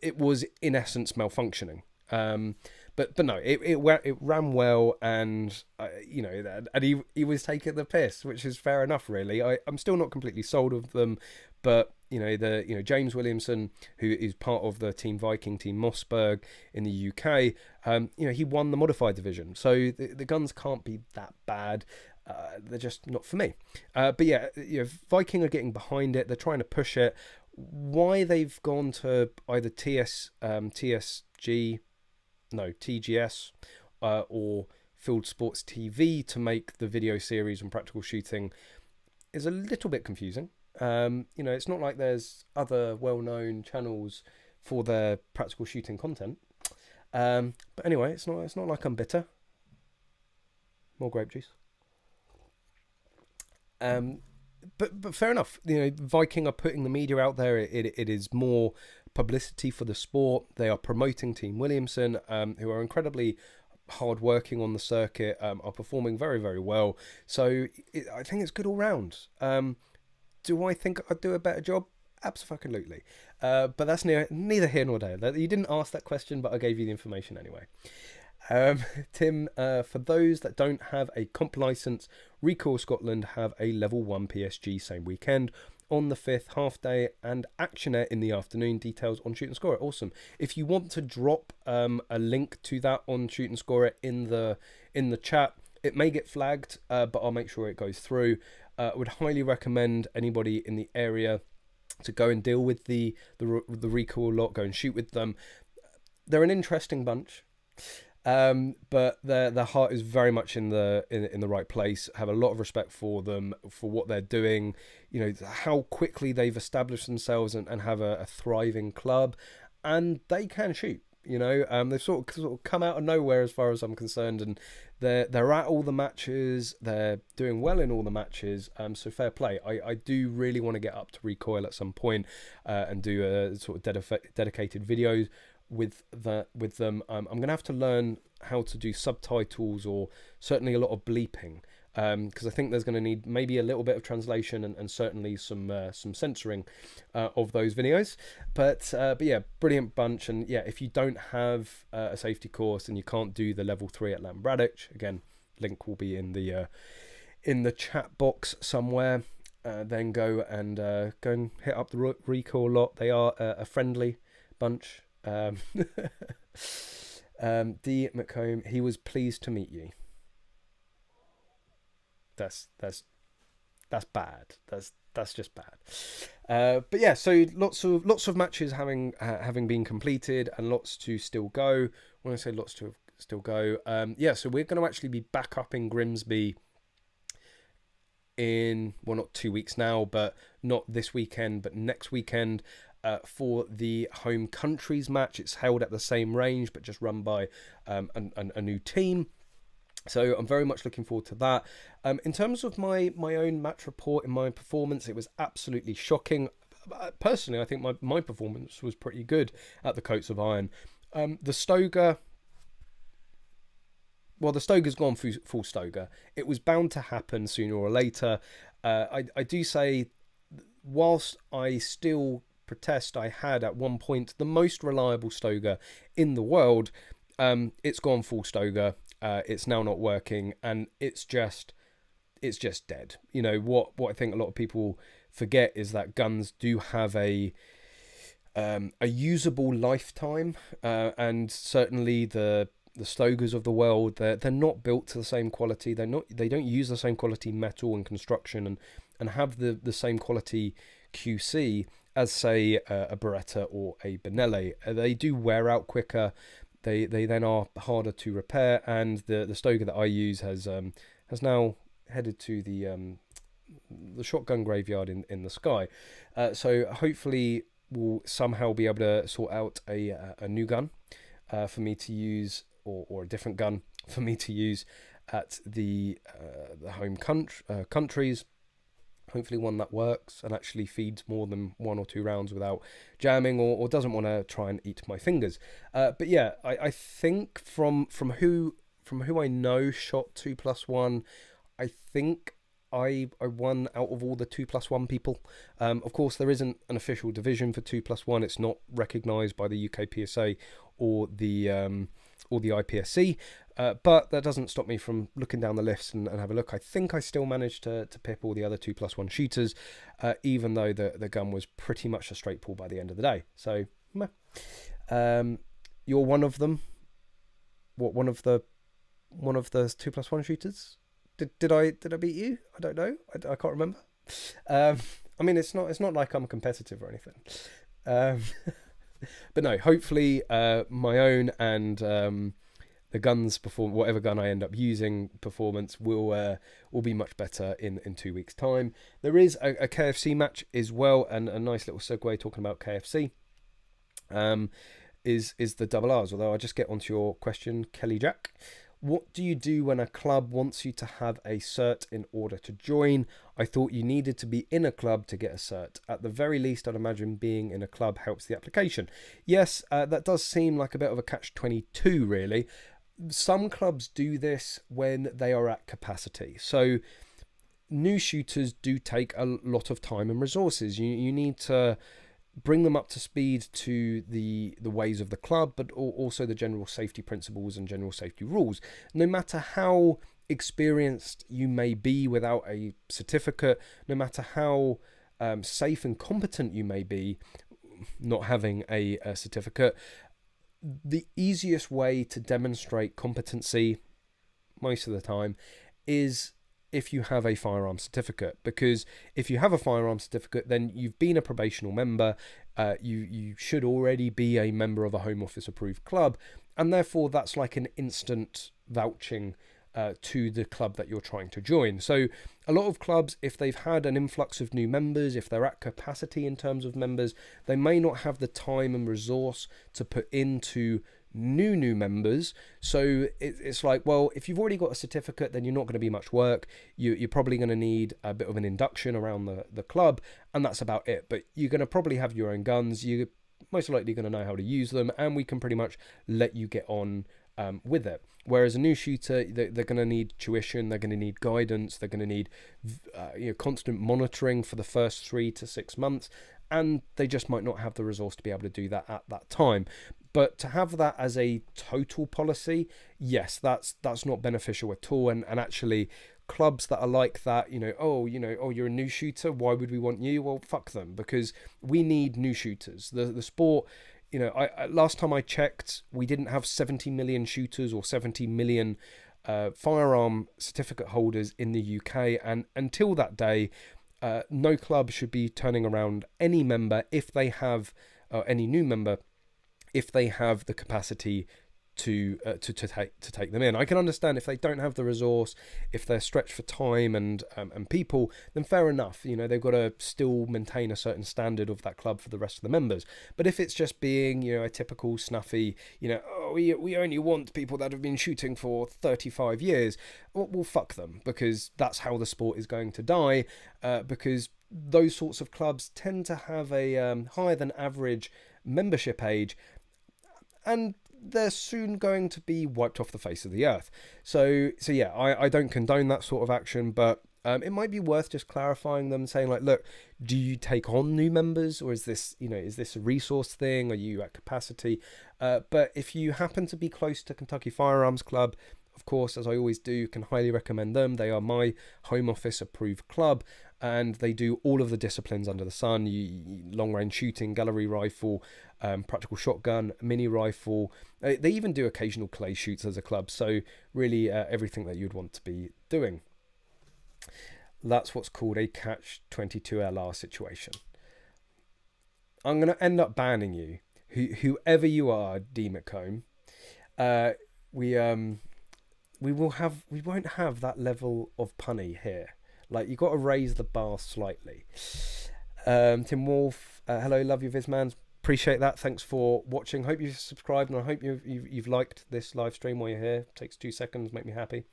it was in essence malfunctioning. But no, it ran well, and and he was taking the piss, which is fair enough, really. I'm still not completely sold of them, but James Williamson, who is part of the Team Viking, Team Mossberg in the UK, he won the modified division, so the guns can't be that bad. They're just not for me. But yeah, Viking are getting behind it. They're trying to push it. Why they've gone to either TGS or Field Sports TV to make the video series on practical shooting is a little bit confusing. It's not like there's other well-known channels for their practical shooting content. But anyway, it's not like I'm bitter. More grape juice. But fair enough. Viking are putting the media out there. It is more publicity for the sport. They are promoting Team Williamson, who are incredibly hard working on the circuit, are performing very, very well. So I think it's good all round. Do I think I'd do a better job? Absolutely. But that's neither here nor there. You didn't ask that question, but I gave you the information anyway. Tim, for those that don't have a comp license, Recoil Scotland have a level 1 PSG same weekend on the 5th, half day, and Actionair in the afternoon. Details on Shoot and Score It. Awesome. If you want to drop a link to that on Shoot and Score It in the chat, it may get flagged, but I'll make sure it goes through. Would highly recommend anybody in the area to go and deal with the Recoil lot, go and shoot with them. They're an interesting bunch. But their heart is very much in the right place. Have a lot of respect for them, for what they're doing. How quickly they've established themselves and have a thriving club, and they can shoot. They've sort of come out of nowhere as far as I'm concerned, and they're at all the matches. They're doing well in all the matches. So fair play. I do really want to get up to Recoil at some point and do a sort of dedicated videos with them. I'm gonna have to learn how to do subtitles, or certainly a lot of bleeping, because I think there's going to need maybe a little bit of translation and certainly some censoring of those videos. But yeah, brilliant bunch. And yeah, if you don't have a safety course and you can't do the level 3 at Lambradich, again, link will be in the chat box somewhere. Then go and hit up the Recall lot. They are a friendly bunch. D. McComb, he was pleased to meet you. That's bad. That's just bad. But yeah, so lots of matches having been completed and lots to still go. When I say lots to still go, yeah, so we're going to actually be back up in Grimsby in, well, not 2 weeks now, but not this weekend, but next weekend, for the home countries match. It's held at the same range, but just run by a new team. So I'm very much looking forward to that. In terms of my own match report and my performance, it was absolutely shocking. Personally, I think my performance was pretty good at the Cotes of Iron. The Stoga, well, the Stoga's gone full Stoga. It was bound to happen sooner or later. I do say, whilst I still protest I had at one point the most reliable Stoga in the world, it's gone full Stoga. It's now not working, and it's just dead. You know, what I think a lot of people forget is that guns do have a usable lifetime, and certainly the Stogas of the world, they're not built to the same quality. They don't use the same quality metal and construction and have the same quality QC as, say, a Beretta or a Benelli. They do wear out quicker. They then are harder to repair, and the Stoga that I use has now headed to the shotgun graveyard in the sky. So hopefully we'll somehow be able to sort out a new gun for me to use, or a different gun for me to use at the home countries. Hopefully one that works and actually feeds more than 1 or 2 rounds without jamming, or doesn't want to try and eat my fingers. But yeah, I think from who I know shot 2+1, I think I won out of all the 2+1 people. Of course, there isn't an official division for 2+1. It's not recognised by the UK PSA or the IPSC. But that doesn't stop me from looking down the list and have a look. I think I still managed to pip all the other 2+1 shooters, even though the gun was pretty much a straight pull by the end of the day. So, you're one of them. What, one of the 2+1 shooters? Did I beat you? I don't know. I can't remember. I mean, it's not like I'm competitive or anything. But no, hopefully my own and the guns whatever gun I end up using performance will be much better in 2 weeks' time. There is a KFC match as well, and a nice little segue talking about KFC is the double R's. Although I just get onto your question, Kelly Jack. What do you do when a club wants you to have a cert in order to join? I thought you needed to be in a club to get a cert. At the very least, I'd imagine being in a club helps the application. Yes, that does seem like a bit of a catch-22, really. Some clubs do this when they are at capacity. So new shooters do take a lot of time and resources. You need to bring them up to speed to the ways of the club, but also the general safety principles and general safety rules. No matter how experienced you may be without a certificate, no matter how safe and competent you may be not having a certificate, the easiest way to demonstrate competency most of the time is if you have a firearm certificate, because if you have a firearm certificate, then you've been a probational member, you should already be a member of a Home Office approved club, and therefore that's like an instant vouching to the club that you're trying to join. So a lot of clubs, if they've had an influx of new members, if they're at capacity in terms of members, they may not have the time and resource to put into new members. So it's like, well, if you've already got a certificate, then you're not going to be much work. You're probably going to need a bit of an induction around the club, and that's about it. But you're going to probably have your own guns. You're most likely going to know how to use them, and we can pretty much let you get on with it. Whereas a new shooter, they're going to need tuition, they're going to need guidance, they're going to need constant monitoring for the first 3 to 6 months, and they just might not have the resource to be able to do that at that time. But to have that as a total policy, yes, that's not beneficial at all. And actually, clubs that are like that, oh, you're a new shooter, why would we want you? Well, fuck them, because we need new shooters. The sport, last time I checked, we didn't have 70 million shooters or 70 million firearm certificate holders in the UK, and until that day, no club should be turning around any member if they have any new member if they have the capacity to take them in. I can understand if they don't have the resource, if they're stretched for time and people, then fair enough. They've got to still maintain a certain standard of that club for the rest of the members. But if it's just being, a typical snuffy, we only want people that have been shooting for 35 years, well, fuck them, because that's how the sport is going to die. Because those sorts of clubs tend to have a higher than average membership age, and they're soon going to be wiped off the face of the earth. So yeah, I don't condone that sort of action, but it might be worth just clarifying them, saying like, look, do you take on new members, or is this a resource thing? Are you at capacity? But if you happen to be close to Kentucky Firearms Club, of course, as I always do, can highly recommend them. They are my Home Office approved club, and they do all of the disciplines under the sun. Long range shooting, gallery rifle, practical shotgun, mini rifle. They even do occasional clay shoots as a club. So really everything that you'd want to be doing. That's what's called a catch-22 LR situation. I'm going to end up banning you, whoever you are, D. McComb. We won't have that level of punny here. Like, you got to raise the bar slightly. Tim Wolf, hello, love your viz, man. Appreciate that. Thanks for watching. Hope you've subscribed, and I hope you've liked this live stream while you're here. It takes 2 seconds, make me happy.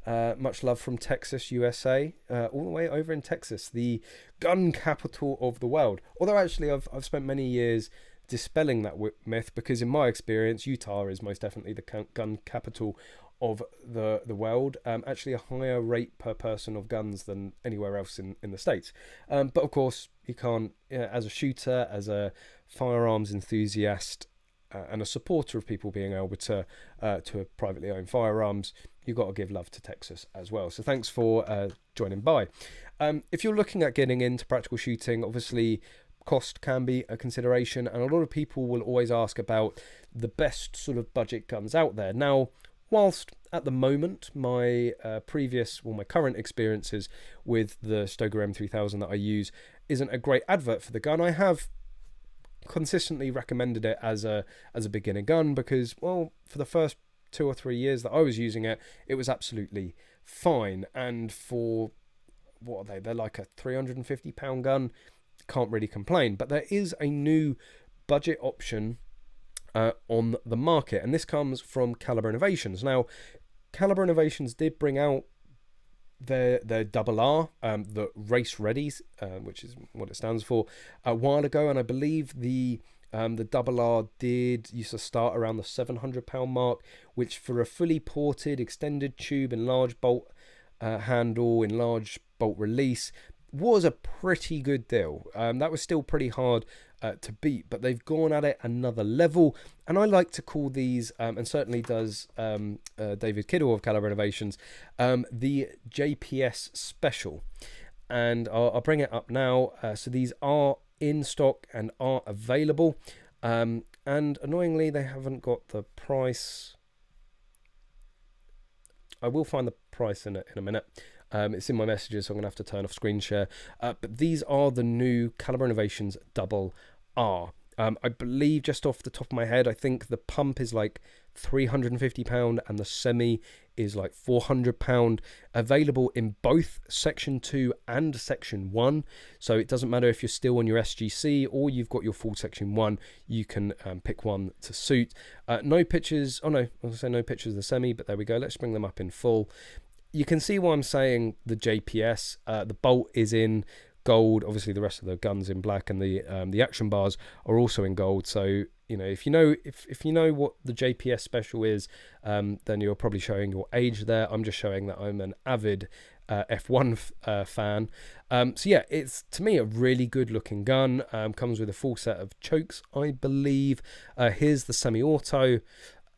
Much love from Texas, USA, all the way over in Texas, the gun capital of the world. Although actually, I've spent many years dispelling that myth, because in my experience, Utah is most definitely the gun capital of the world. Actually a higher rate per person of guns than anywhere else in the States. But of course, you can't, as a shooter, as a firearms enthusiast, and a supporter of people being able to privately own firearms, you've got to give love to Texas as well. So thanks for joining by. If you're looking at getting into practical shooting, obviously cost can be a consideration, and a lot of people will always ask about the best sort of budget guns out there. Now, whilst at the moment my my current experiences with the Stoeger M3000 that I use isn't a great advert for the gun, I have consistently recommended it as a beginner gun, because, well, for the first 2 or 3 years that I was using it, it was absolutely fine. And for, what are they? They're like a £350 gun. Can't really complain. But there is a new budget option on the market, and this comes from Caliber Innovations. Now, Caliber Innovations did bring out their RR, the Race Readies, which is what it stands for, a while ago, and I believe the RR used to start around the £700 mark, which for a fully ported extended tube and large bolt handle in large bolt release was a pretty good deal. That was still pretty hard to beat, but they've gone at it another level, and I like to call these, and certainly does David Kiddle of Caliber Innovations, the JPS Special. And I'll bring it up now. So these are in stock and are available, and annoyingly they haven't got the price. I will find the price in a minute. It's in my messages, so I'm going to have to turn off screen share. But these are the new Caliber Innovations RR. I believe, just off the top of my head, I think the pump is like £350 and the semi is like £400. Available in both Section 2 and Section 1. So it doesn't matter if you're still on your SGC or you've got your full Section 1, you can pick one to suit. No pictures, oh no, I was going to say no pictures of the semi, but there we go. Let's bring them up in full. You can see why I'm saying the JPS. The bolt is in gold. Obviously, the rest of the gun's in black, and the action bars are also in gold. So you know, if you know what the JPS special is, then you're probably showing your age there. I'm just showing that I'm an avid F1 fan. So yeah, it's to me a really good looking gun. Comes with a full set of chokes, I believe. Here's the semi-auto.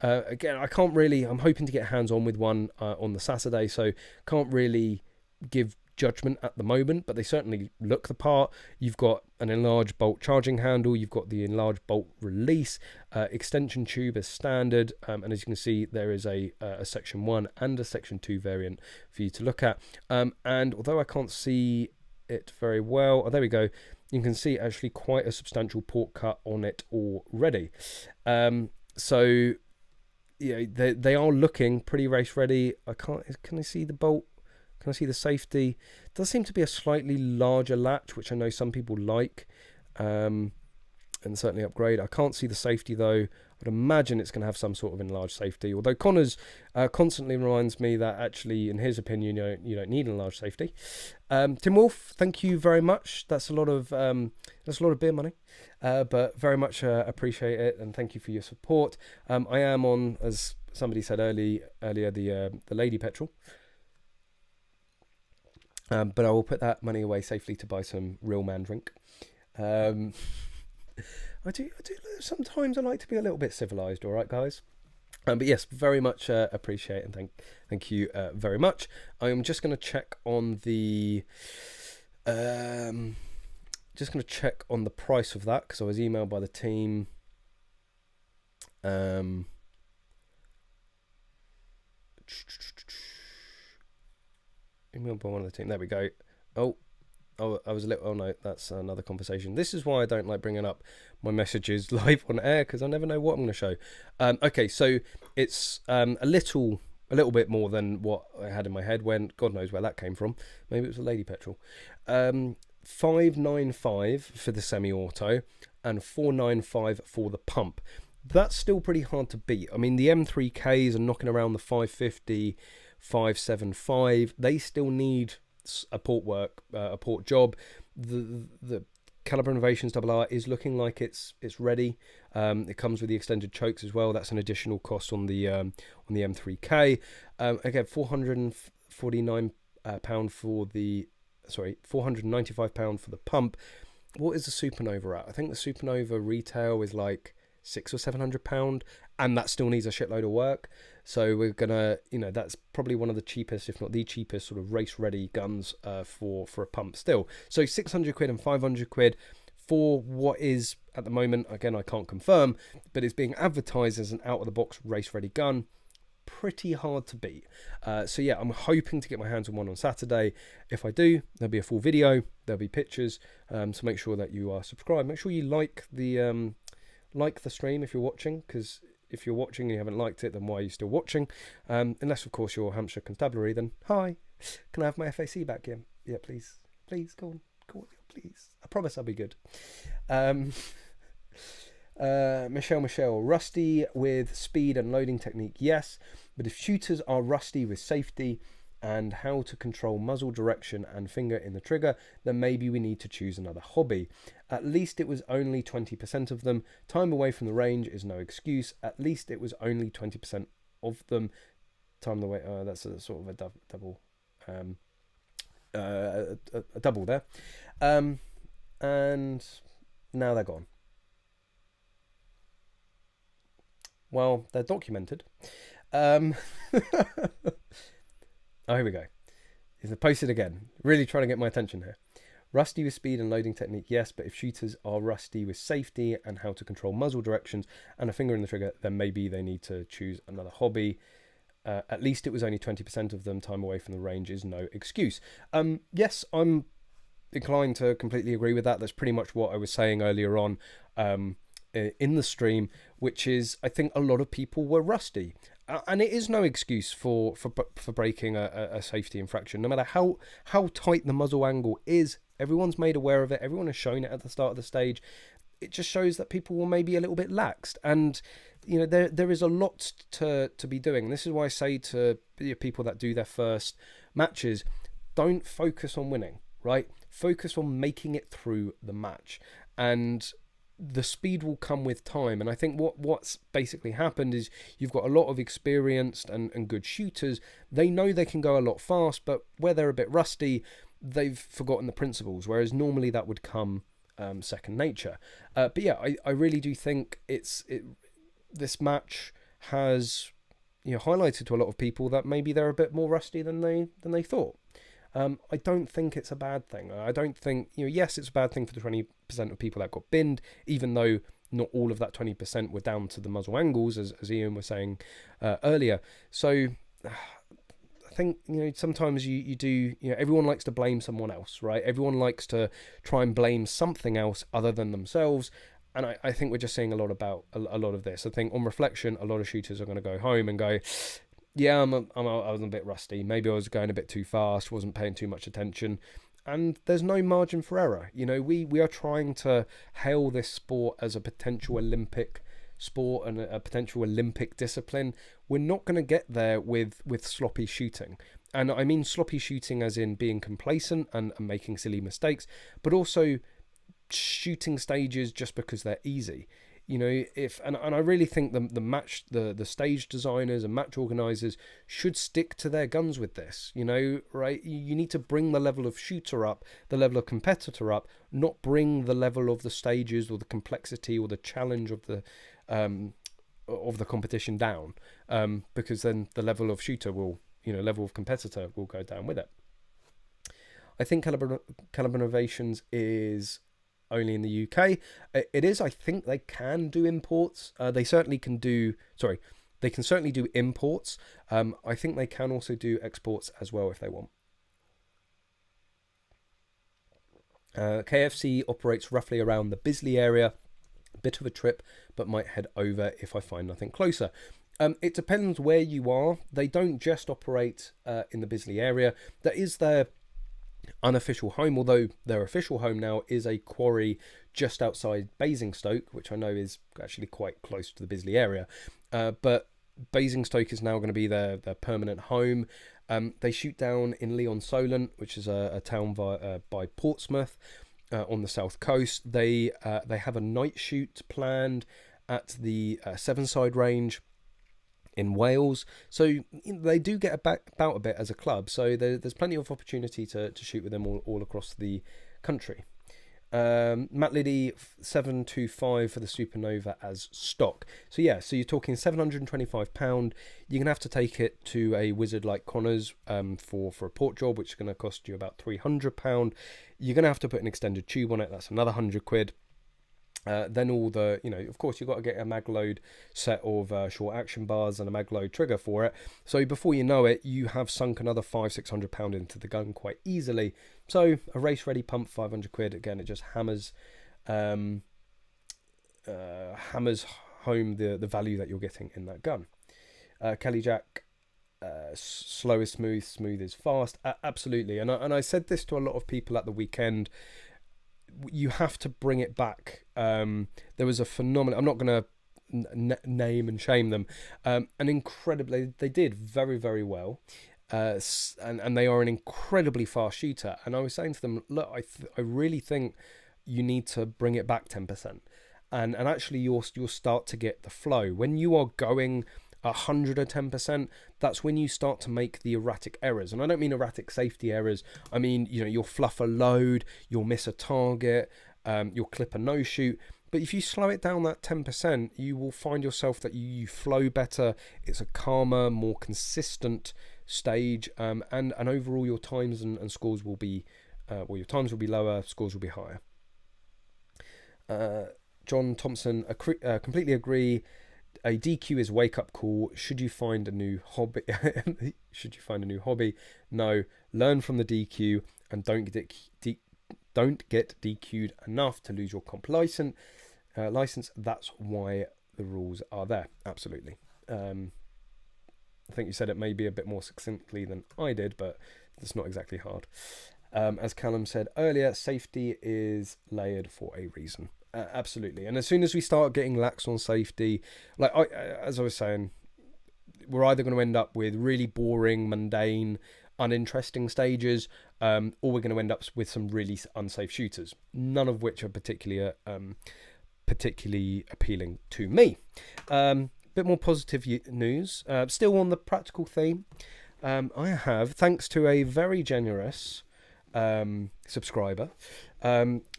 Again, I'm hoping to get hands on with one on the Saturday, so can't really give judgment at the moment, but they certainly look the part. You've got an enlarged bolt charging handle, you've got the enlarged bolt release, extension tube as standard, and as you can see, there is a section 1 and a section 2 variant for you to look at. And although I can't see it very well, there we go, you can see actually quite a substantial port cut on it already. So yeah, they are looking pretty race ready. Can I see the bolt? Can I see the safety? It does seem to be a slightly larger latch, which I know some people like, and certainly upgrade. I can't see the safety though. I'd imagine it's going to have some sort of enlarged safety. Although Connors constantly reminds me that actually, in his opinion, you don't need enlarged safety. Tim Wolf, thank you very much. That's a lot of beer money, but very much appreciate it, and thank you for your support. I am on, as somebody said earlier, the Lady Petrol. But I will put that money away safely to buy some real man drink. I do. Sometimes I like to be a little bit civilized. All right, guys. But yes, very much appreciate and thank you very much. I am just going to check on the price of that, because I was emailed by the team. Emailed by one of the team. There we go. Oh, I was a little. Oh no, that's another conversation. This is why I don't like bringing up my messages live on air, because I never know what I'm going to show. Okay, so it's a little bit more than what I had in my head. When God knows where that came from. Maybe it was a Lady Petrol. 595 for the semi-auto and 495 for the pump. That's still pretty hard to beat. I mean, the M3Ks are knocking around the 550. 575. They still need a port job. The Caliber Innovations RR is looking like it's ready. It comes with the extended chokes as well. That's an additional cost on the M3K. Again, £449 for the £495 for the pump. What is the Supernova at? I think the Supernova retail is like £600 or £700, and that still needs a shitload of work. So we're gonna, that's probably one of the cheapest, if not the cheapest, sort of race ready guns for a pump still. So 600 quid and 500 quid for what is at the moment, again I can't confirm, but it's being advertised as an out of the box race ready gun. Pretty hard to beat. So yeah, I'm hoping to get my hands on one on Saturday. If I do, there'll be a full video, there'll be pictures. So make sure that you are subscribed. Make sure you like the stream if you're watching, because if you're watching and you haven't liked it, then why are you still watching? Unless, of course, you're Hampshire Constabulary, then hi. Can I have my FAC back? Yeah, please. Please, go on, please. I promise I'll be good. Michelle, rusty with speed and loading technique, yes. But if shooters are rusty with safety and how to control muzzle direction and finger in the trigger, then maybe we need to choose another hobby. At least it was only 20% of them. Time away from the range is no excuse. At least it was only 20% of them. Time away. That's a sort of a double. A double there. And now they're gone. Well, they're documented. Oh, here we go. He's posted again. Really trying to get my attention here. Rusty with speed and loading technique, yes, but if shooters are rusty with safety and how to control muzzle directions and a finger in the trigger, then maybe they need to choose another hobby. At least it was only 20% of them. Time away from the range is no excuse. Yes, I'm inclined to completely agree with that. That's pretty much what I was saying earlier on in the stream, which is I think a lot of people were rusty. And it is no excuse for breaking a safety infraction, no matter how tight the muzzle angle is. Everyone's made aware of it. Everyone has shown it at the start of the stage. It just shows that people were maybe a little bit laxed. And, there is a lot to be doing. This is why I say to people that do their first matches, don't focus on winning, right? Focus on making it through the match. And the speed will come with time. And I think what's basically happened is you've got a lot of experienced and good shooters. They know they can go a lot fast, but where they're a bit rusty, they've forgotten the principles, whereas normally that would come second nature. But yeah, I really do think this match has, you know, highlighted to a lot of people that maybe they're a bit more rusty than they thought. I don't think it's a bad thing. I don't think, you know, yes, it's a bad thing for the 20% of people that got binned, even though not all of that 20% were down to the muzzle angles, as Ian was saying earlier. So I think, you know, sometimes you do, you know, everyone likes to blame someone else, right? Everyone likes to try and blame something else other than themselves. And I think we're just seeing a lot of this. I think on reflection, a lot of shooters are going to go home and go, yeah, I was a bit rusty. Maybe I was going a bit too fast, wasn't paying too much attention. And there's no margin for error. You know, we are trying to hail this sport as a potential Olympic sport and a potential Olympic discipline. We're not going to get there with sloppy shooting. And I mean sloppy shooting as in being complacent and making silly mistakes, but also shooting stages just because they're easy. You know, and I really think the stage designers and match organisers should stick to their guns with this. You know, right? You need to bring the level of shooter up, the level of competitor up, not bring the level of the stages or the complexity or the challenge of the competition down, because then the level of shooter will, you know, level of competitor will go down with it. I think Callum Innovations is only in the UK. It is, I think they can do imports. They certainly can do, they can certainly do imports. I think they can also do exports as well if they want. KFC operates roughly around the Bisley area. Bit of a trip, but might head over if I find nothing closer. It depends where you are. They don't just operate in the Bisley area. That is their unofficial home, although their official home now is a quarry just outside Basingstoke, which I know is actually quite close to the Bisley area. But Basingstoke is now going to be their permanent home. They shoot down in Leon Solent, which is a town by Portsmouth on the south coast. They have a night shoot planned at the Sevenside range in Wales, so they do get about a bit as a club, so there's plenty of opportunity to shoot with them all across the country. Matt Liddy 725 for the Supernova as stock. So yeah, so you're talking £725. You're gonna have to take it to a wizard like Connor's for a port job, which is gonna cost you about £300. You're gonna have to put an extended tube on it. That's another £100. Then all the, you know, of course you've got to get a mag load set of short action bars and a mag load trigger for it. So before you know it, you have sunk another £500-600 into the gun quite easily. So a race ready pump, £500. Again, it just hammers home the value that you're getting in that gun. Kelly Jack, slow is smooth, smooth is fast. Absolutely, and I said this to a lot of people at the weekend. You have to bring it back. There was a phenomenon. I'm not going to name and shame them. They did very, very well. And they are an incredibly fast shooter. And I was saying to them, look, I really think you need to bring it back 10%. And actually you'll start to get the flow. When you are going 110%, that's when you start to make the erratic errors. And I don't mean erratic safety errors. I mean, you know, you'll fluff a load, you'll miss a target, you'll clip a no shoot. But if you slow it down that 10%, you will find yourself that you flow better. It's a calmer, more consistent stage, and overall your times and scores will be, your times will be lower, scores will be higher. John Thompson, completely agree. A DQ is wake up call. Should you find a new hobby? No. Learn from the DQ and don't get DQ'd enough to lose your comp license. That's why the rules are there. Absolutely. I think you said it maybe a bit more succinctly than I did, but it's not exactly hard. As Callum said earlier, safety is layered for a reason. Absolutely. And as soon as we start getting lax on safety, as I was saying, we're either going to end up with really boring, mundane, uninteresting stages, or we're going to end up with some really unsafe shooters, none of which are particularly particularly appealing to me. Bit more positive news. Still on the practical theme. I have, thanks to a very generous subscriber,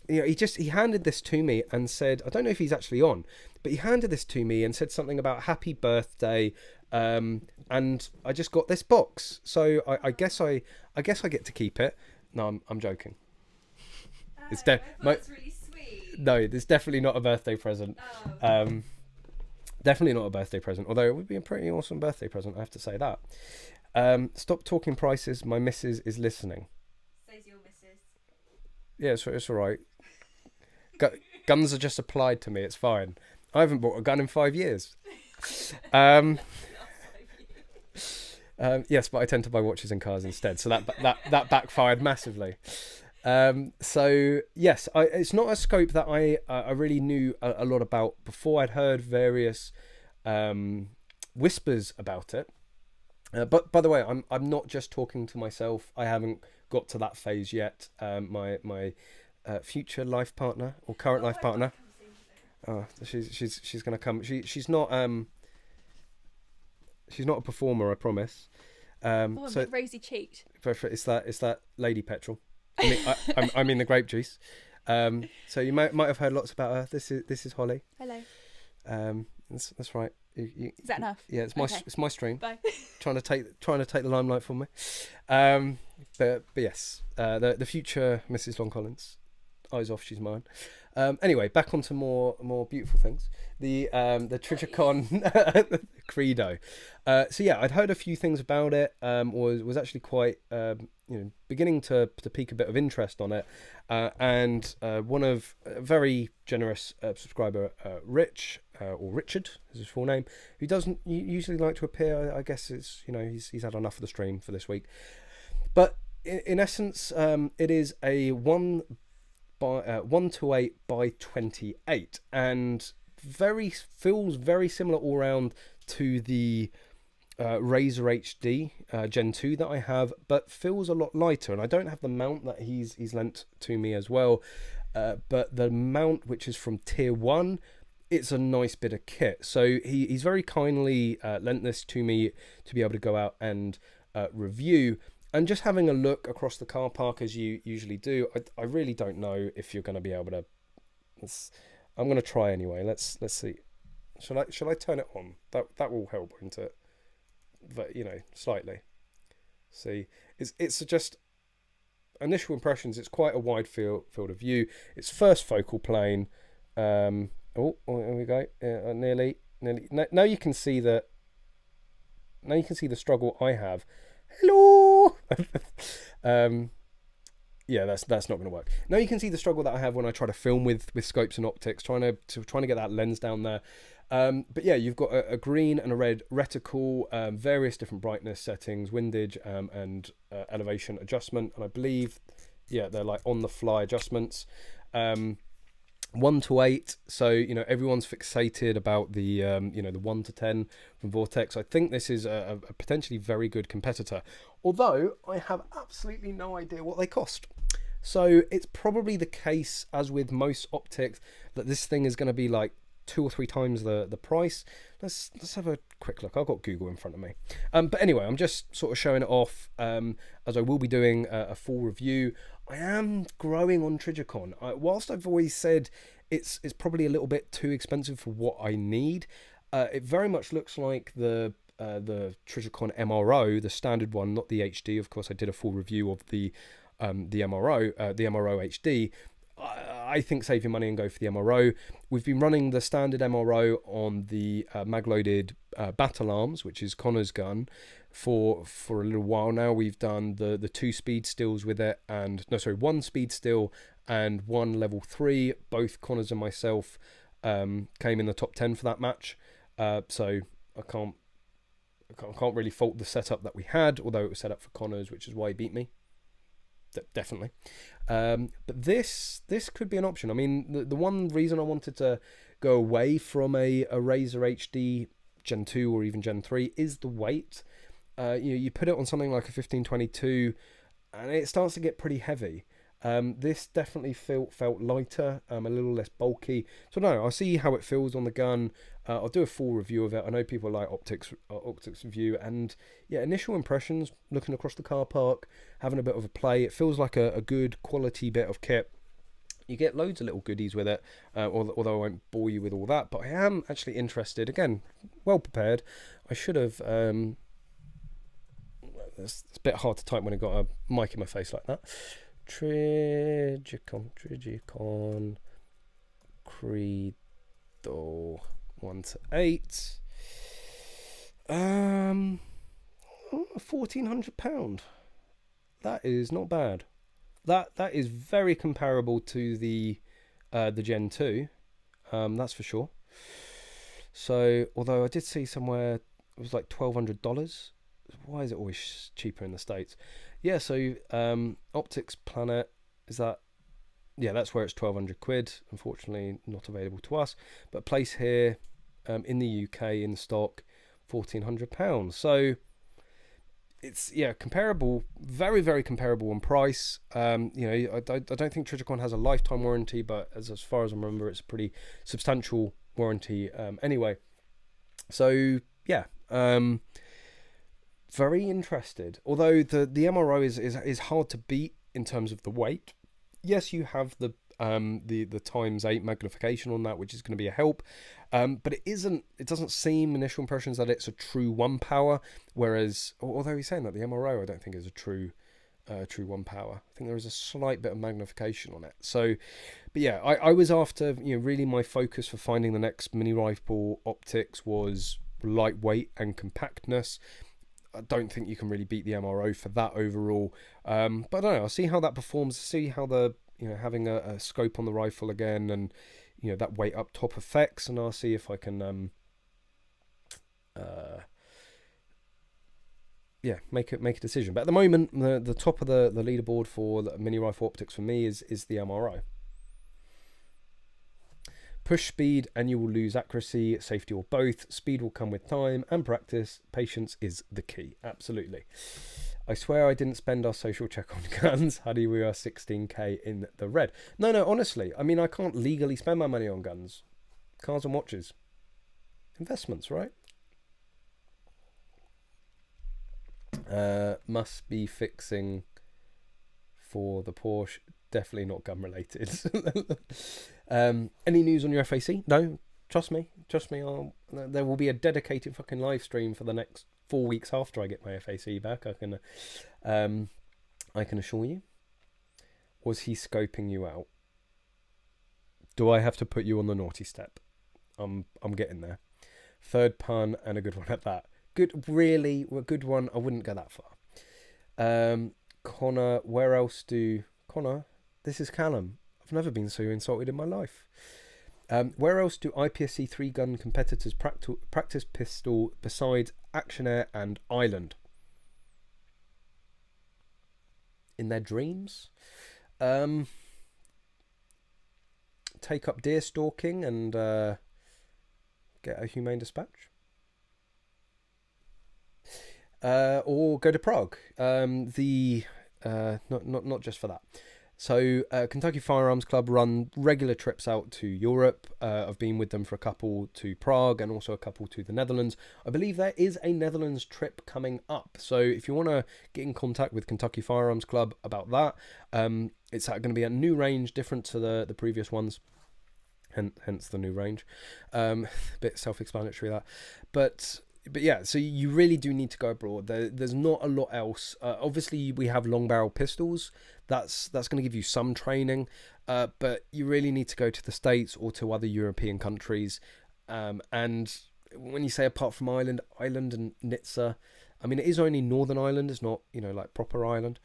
he handed this to me and said, I don't know if he's actually on, but he handed this to me and said something about happy birthday, and I just got this box, so I guess I get to keep it. No, I'm joking. It's that's really sweet. No, it's definitely not a birthday present. Definitely not a birthday present, although it would be a pretty awesome birthday present, I have to say that. Stop talking prices, my missus is listening. Says your missus. Yeah, it's all right. Guns are just applied to me, it's fine. I haven't bought a gun in 5 years. Yes, but I tend to buy watches and cars instead, so that backfired massively. So yes, it's not a scope that I really knew a lot about before. I'd heard various whispers about it, but by the way, I'm not just talking to myself. I haven't got to that phase yet. My future life partner or current life partner. Oh, she's gonna come. She's not a performer, I promise. So rosy cheeked. It's that lady petrol. I mean the grape juice. So you might have heard lots about her. This is Holly. Hello. That's right. Is that enough? Yeah, it's my stream. Bye. trying to take the limelight from me. But yes, the future Mrs. Long Collins. Eyes off, she's mine. Anyway, back onto more beautiful things. The Trijicon Credo. So yeah, I'd heard a few things about it. Was actually quite beginning to pique a bit of interest on it. And one of a very generous subscriber, Rich or Richard is his full name, who doesn't usually like to appear. I guess it's he's had enough of the stream for this week. But in essence, it is a 1:8 by 28, and feels very similar all around to the Razor HD Gen 2 that I have, but feels a lot lighter. And I don't have the mount that he's lent to me as well, but the mount, which is from Tier 1, it's a nice bit of kit. So he's very kindly lent this to me to be able to go out and review. And just having a look across the car park as you usually do, I really don't know if you're going to be able to. I'm going to try anyway. Let's see. Shall I turn it on? That will help, won't it? But slightly. See, it's just initial impressions. It's quite a wide field of view. It's first focal plane. Oh, here we go. Nearly. Now you can see that. Now you can see the struggle I have. Hello. Yeah, that's not going to work. Now you can see the struggle that I have when I try to film with scopes and optics, trying to get that lens down there. But yeah, you've got a green and a red reticle, various different brightness settings, windage, and elevation adjustment. And I believe, yeah, they're like on the fly adjustments. 1:8, so everyone's fixated about the the 1:10 from Vortex. I think this is a potentially very good competitor, although I have absolutely no idea what they cost. So it's probably the case, as with most optics, that this thing is going to be like 2 or 3 times the price. Let's have a quick look. I've got Google in front of me. But anyway, I'm just sort of showing it off, as I will be doing a full review. I am growing on Trijicon. Whilst I've always said it's probably a little bit too expensive for what I need, it very much looks like the Trijicon MRO, the standard one, not the HD. Of course, I did a full review of the MRO, the MRO HD. I think save your money and go for the MRO. We've been running the standard MRO on the mag-loaded battle arms, which is Connor's gun, for a little while now. We've done the 2 speed stills with it, 1 speed still and 1 level 3. Both Connor's and myself came in the top 10 for that match. So I can't really fault the setup that we had, although it was set up for Connor's, which is why he beat me. Definitely. But this could be an option. I mean, the one reason I wanted to go away from a Razor HD Gen 2 or even Gen 3 is the weight. You put it on something like a 1522 and it starts to get pretty heavy. This definitely felt lighter, a little less bulky. So no, I'll see how it feels on the gun. I'll do a full review of it. I know people like optics review, and yeah, initial impressions looking across the car park, having a bit of a play. It feels like a good quality bit of kit. You get loads of little goodies with it, although I won't bore you with all that. But I am actually interested. Again, well prepared. I should have. It's a bit hard to type when I got a mic in my face like that. Trigicon Credo 1 to 8. £1,400. That is not bad. That is very comparable to the Gen 2. That's for sure. So, although I did see somewhere it was like $1,200. Why is it always cheaper in the States? Yeah, so Optics Planet, is that? Yeah, that's where it's £1,200. Unfortunately, not available to us. But place here in the UK in stock, £1,400. So it's comparable, very very comparable on price. I don't think Trigicon has a lifetime warranty, but as far as I remember, it's a pretty substantial warranty anyway. So yeah. Very interested. Although the MRO is hard to beat in terms of the weight. Yes, you have the ×8 magnification on that, which is going to be a help. But it doesn't seem initial impressions that it's a true 1 power. Whereas, although he's saying that the MRO I don't think is a true 1 power. I think there is a slight bit of magnification on it. So, but yeah, I was after, really my focus for finding the next mini rifle optics was lightweight and compactness. I don't think you can really beat the MRO for that overall. But I don't know. I'll see how that performs. See how the having a scope on the rifle again, and that weight up top effects, and I'll see if I can make a decision. But at the moment, the top of the leaderboard for the mini rifle optics for me is the MRO. Push speed and you will lose accuracy, safety, or both. Speed will come with time and practice. Patience is the key. Absolutely. I swear I didn't spend our social check on guns. Huddy, we are 16k in the red. No, honestly. I mean, I can't legally spend my money on guns. Cars and watches. Investments, right? Must be fixing for the Porsche. Definitely not gun related. Any news on your FAC? No, trust me. There will be a dedicated fucking live stream for the next 4 weeks after I get my FAC back. I can assure you. Was he scoping you out? Do I have to put you on the naughty step? I'm getting there. Third pun and a good one at that. Good, really, a good one. I wouldn't go that far. Connor, where else do Connor? This is Callum. I've never been so insulted in my life. Where else do IPSC 3-gun competitors practice pistol besides Action Air and Island? In their dreams? Take up deer stalking and get a humane dispatch? Or go to Prague? Not just for that. So Kentucky Firearms Club run regular trips out to Europe. I've been with them for a couple to Prague and also a couple to the Netherlands. I believe there is a Netherlands trip coming up. So if you want to get in contact with Kentucky Firearms Club about that, it's going to be a new range, different to the previous ones. Hence the new range. Bit self-explanatory that. But yeah, so you really do need to go abroad. There's not a lot else. Obviously, we have long barrel pistols. That's going to give you some training, but you really need to go to the States or to other European countries. And when you say apart from Ireland and Nizza, I mean it is only Northern Ireland. It's not like proper Ireland.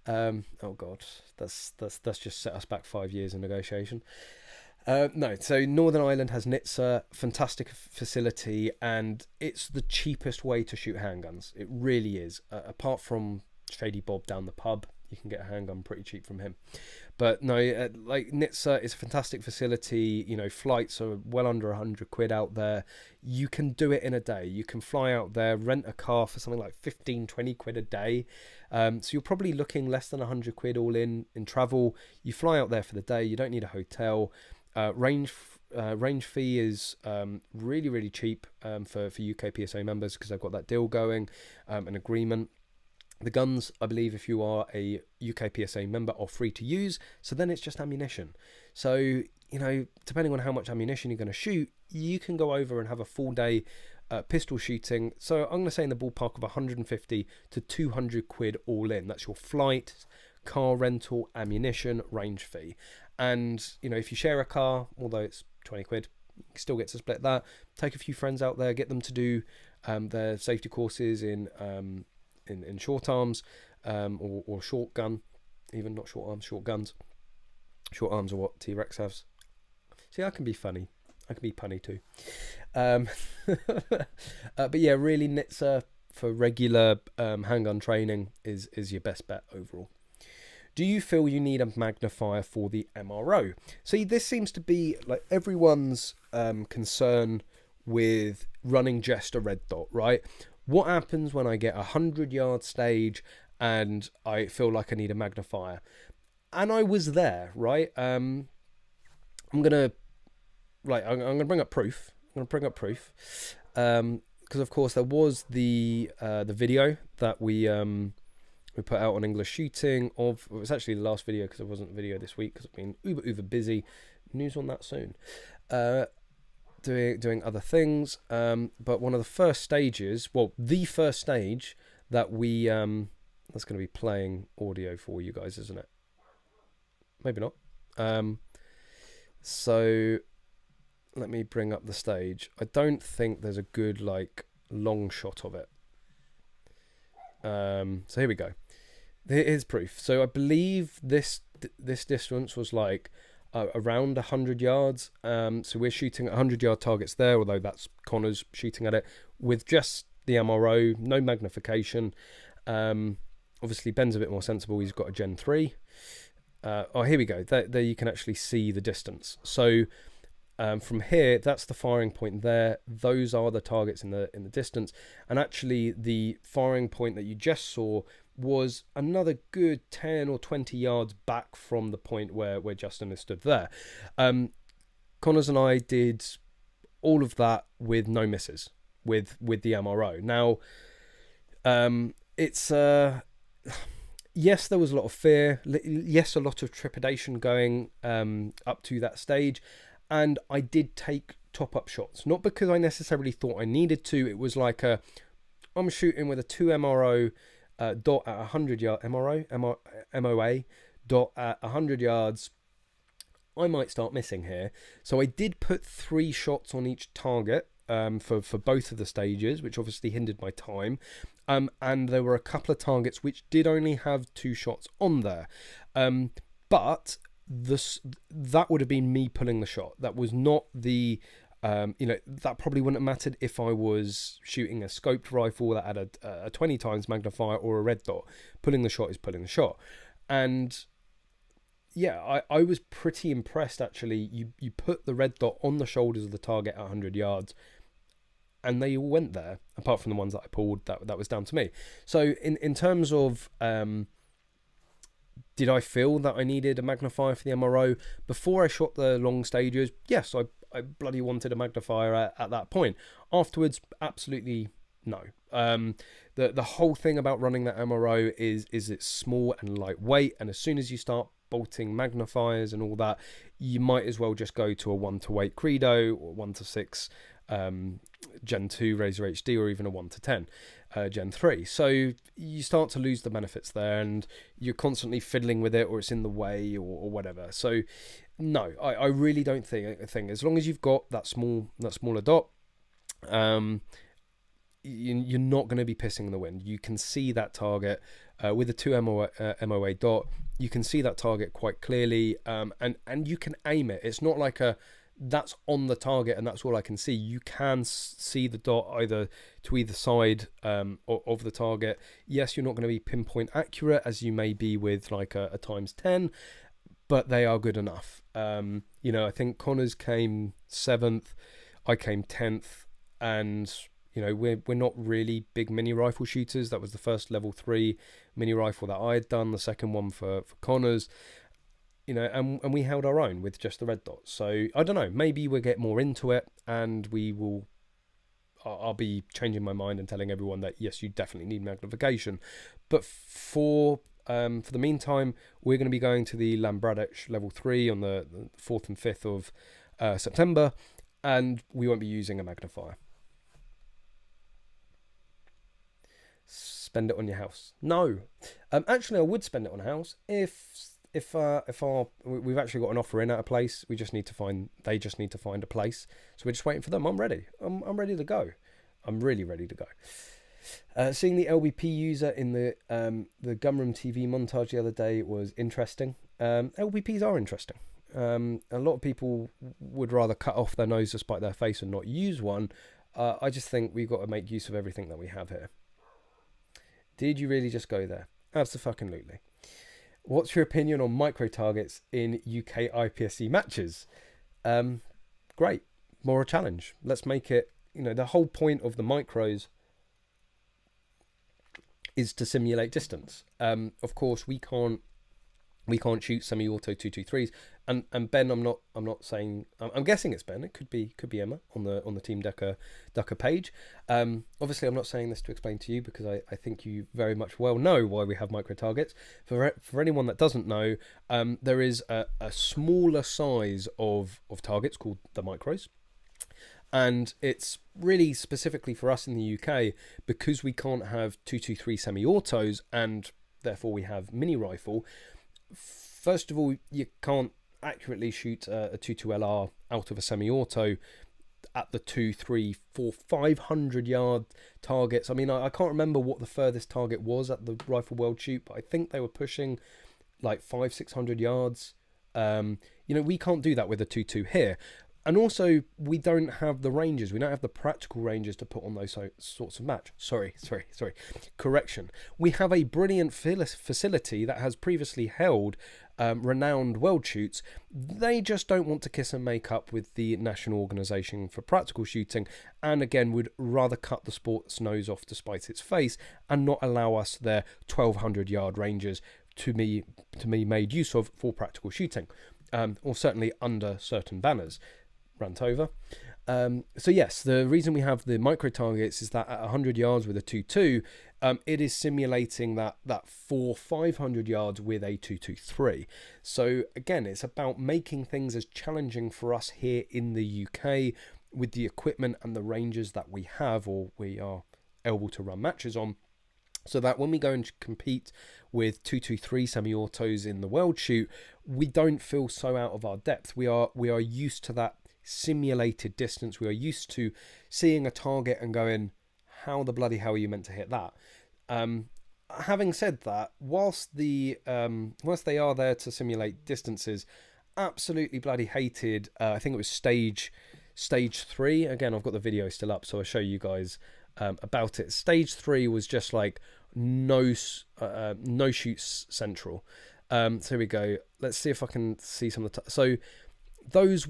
Oh God, that's just set us back 5 years in negotiation. No, so Northern Ireland has Nizza, fantastic facility, and it's the cheapest way to shoot handguns. It really is. Apart from Shady Bob down the pub, you can get a handgun pretty cheap from him. But no, like Nizza is a fantastic facility. You know, flights are well under 100 quid out there. You can do it in a day. You can fly out there, rent a car for something like 15, 20 quid a day. So you're probably looking less than 100 quid all in travel. You fly out there for the day. You don't need a hotel. Range fee is really, really cheap for UK PSA members because they've got that deal going, an agreement. The guns, I believe, if you are a UK PSA member, are free to use. So then it's just ammunition. So, you know, depending on how much ammunition you're going to shoot, you can go over and have a full day pistol shooting. So I'm going to say in the ballpark of 150 to 200 quid all in. That's your flight, car rental, ammunition, range fee. And, you know, if you share a car, although it's 20 quid, you still get to split that. Take a few friends out there, get them to do their safety courses in short arms or short gun, even not short arms, short guns. Short arms are what T-Rex has. See, I can be funny. I can be punny too. But yeah, really Nizza for regular handgun training is your best bet overall. Do you feel you need a magnifier for the MRO? See, this seems to be like everyone's concern with running just a red dot, right? What happens when I get a 100-yard stage and I feel like I need a magnifier? And I was there, right? I'm gonna bring up proof. Because of course there was the video that we put out on English Shooting of. It was actually the last video because there wasn't a video this week because I've been uber busy. News on that soon. Doing other things, but one of the first stages, well, the first stage that we that's going to be playing audio for you guys, isn't it? Maybe not. So let me bring up the stage. I don't think there's a good like long shot of it. So here we go. Here's proof. So I believe this distance was like around 100 yards. So we're shooting at 100-yard targets there, although that's Connor's shooting at it with just the MRO, no magnification. Obviously Ben's a bit more sensible. He's got a Gen 3. Oh, here we go. There you can actually see the distance. So from here, that's the firing point there. Those are the targets in the distance. And actually the firing point that you just saw was another good 10 or 20 yards back from the point where Justin has stood there. Connors and I did all of that with no misses with the MRO. Now, it's yes, there was a lot of fear. Yes, a lot of trepidation going up to that stage. And I did take top-up shots. Not because I necessarily thought I needed to. It was like I'm shooting with a 2 MRO dot at 100 yards. MOA dot at 100 yards. I might start missing here. So I did put 3 shots on each target for both of the stages, which obviously hindered my time. And there were a couple of targets which did only have 2 shots on there. But that would have been me pulling the shot. That was not the that probably wouldn't have mattered if I was shooting a scoped rifle that had a 20 times magnifier or a red dot. Pulling the shot is pulling the shot. And yeah, I was pretty impressed actually. You put the red dot on the shoulders of the target at 100 yards and they all went there, apart from the ones that I pulled. That was down to me. So in terms of did I feel that I needed a magnifier for the MRO before I shot the long stages? Yes, I bloody wanted a magnifier at that point. Afterwards, absolutely no. The whole thing about running that MRO is it's small and lightweight, and as soon as you start bolting magnifiers and all that, you might as well just go to a 1:8 Credo or 1:6 Gen 2 Razor HD, or even a 1:10 Gen 3. So you start to lose the benefits there, and you're constantly fiddling with it, or it's in the way, or whatever. So no, I really don't think as long as you've got that smaller dot, you're not going to be pissing in the wind. You can see that target with a 2 MOA dot. You can see that target quite clearly, and you can aim it. It's not like that's on the target and that's all I can see. You can see the dot to either side of the target. Yes, you're not going to be pinpoint accurate as you may be with like a times 10, but they are good enough. You know, I think Connors came 7th, I came 10th, and you know, we're not really big mini rifle shooters. That was the first level 3 mini rifle that I had done, the second one for Connors, you know, and we held our own with just the red dots. So I don't know, maybe we'll get more into it, and I'll be changing my mind and telling everyone that yes, you definitely need magnification. But for the meantime, we're going to be going to the Lambradich level 3 on the 4th and 5th of September, and we won't be using a magnifier. Spend it on your house? No, actually, I would spend it on a house if we've actually got an offer in at a place. They just need to find a place, so we're just waiting for them. I'm ready. I'm ready to go. I'm really ready to go. Seeing the LBP user in the Gunroom TV montage the other day was interesting. LBPs are interesting. A lot of people would rather cut off their nose to spite their face and not use one. I just think we've got to make use of everything that we have here. Did you really just go there? Absolutely. What's your opinion on micro targets in UK IPSC matches? Great. More a challenge. Let's make it, you know, the whole point of the micros is to simulate distance. Of course, we can't shoot semi-auto 223s. And Ben, I'm not saying, I'm guessing it's Ben. It could be Emma on the Team Ducker page. Obviously, I'm not saying this to explain to you, because I think you very much well know why we have micro targets. For anyone that doesn't know, there is a smaller size of targets called the micros. And it's really specifically for us in the UK, because we can't have 223 semi-autos, and therefore we have mini rifle. First of all, you can't accurately shoot a 22LR out of a semi-auto at the 200, 300, 400, 500 yard targets. I mean, I can't remember what the furthest target was at the Rifle World Shoot, but I think they were pushing like 500-600 yards. You know, we can't do that with a 22 here. And also, we don't have the ranges. We don't have the practical ranges to put on those sorts of match. Sorry. Correction. We have a brilliant facility that has previously held renowned world shoots. They just don't want to kiss and make up with the National Organisation for Practical Shooting, and again would rather cut the sport's nose off to spite its face and not allow us their 1200 yard ranges to be made use of for practical shooting, or certainly under certain banners. Rant over. So yes, the reason we have the micro targets is that at 100 yards with a 2.2, it is simulating that 400-500 yards with a 2.23. So again, it's about making things as challenging for us here in the UK with the equipment and the ranges that we have, or we are able to run matches on, so that when we go and compete with 223 semi-autos in the world shoot, we don't feel so out of our depth. We are used to that simulated distance. We are used to seeing a target and going, how the bloody hell are you meant to hit that? Having said that, whilst they are there to simulate distances, absolutely bloody hated, I think it was stage 3. Again, I've got the video still up, so I'll show you guys about it. Stage 3 was just like no shoots central. So here we go. Let's see if I can see some of the so those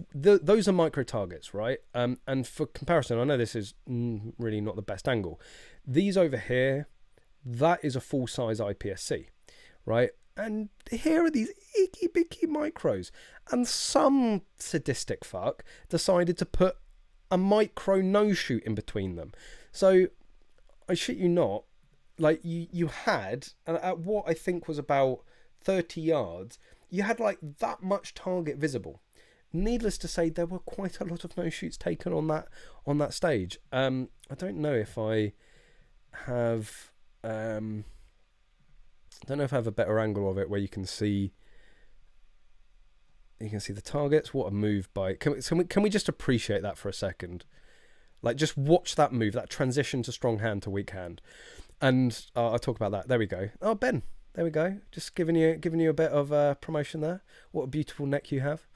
are micro targets, right? And for comparison, I know this is really not the best angle. These over here, that is a full size IPSC, right? And here are these icky bicky micros, and some sadistic fuck decided to put a micro no shoot in between them. So I shit you not, like you had at what I think was about 30 yards, you had like that much target visible. Needless to say, there were quite a lot of no shoots taken on that stage. I don't know if I have a better angle of it where you can see the targets. What a move by can we just appreciate that for a second? Like, just watch that move, that transition to strong hand to weak hand. And I'll talk about that. There we go. Oh, Ben, there we go. Just giving you a bit of promotion there. What a beautiful neck you have.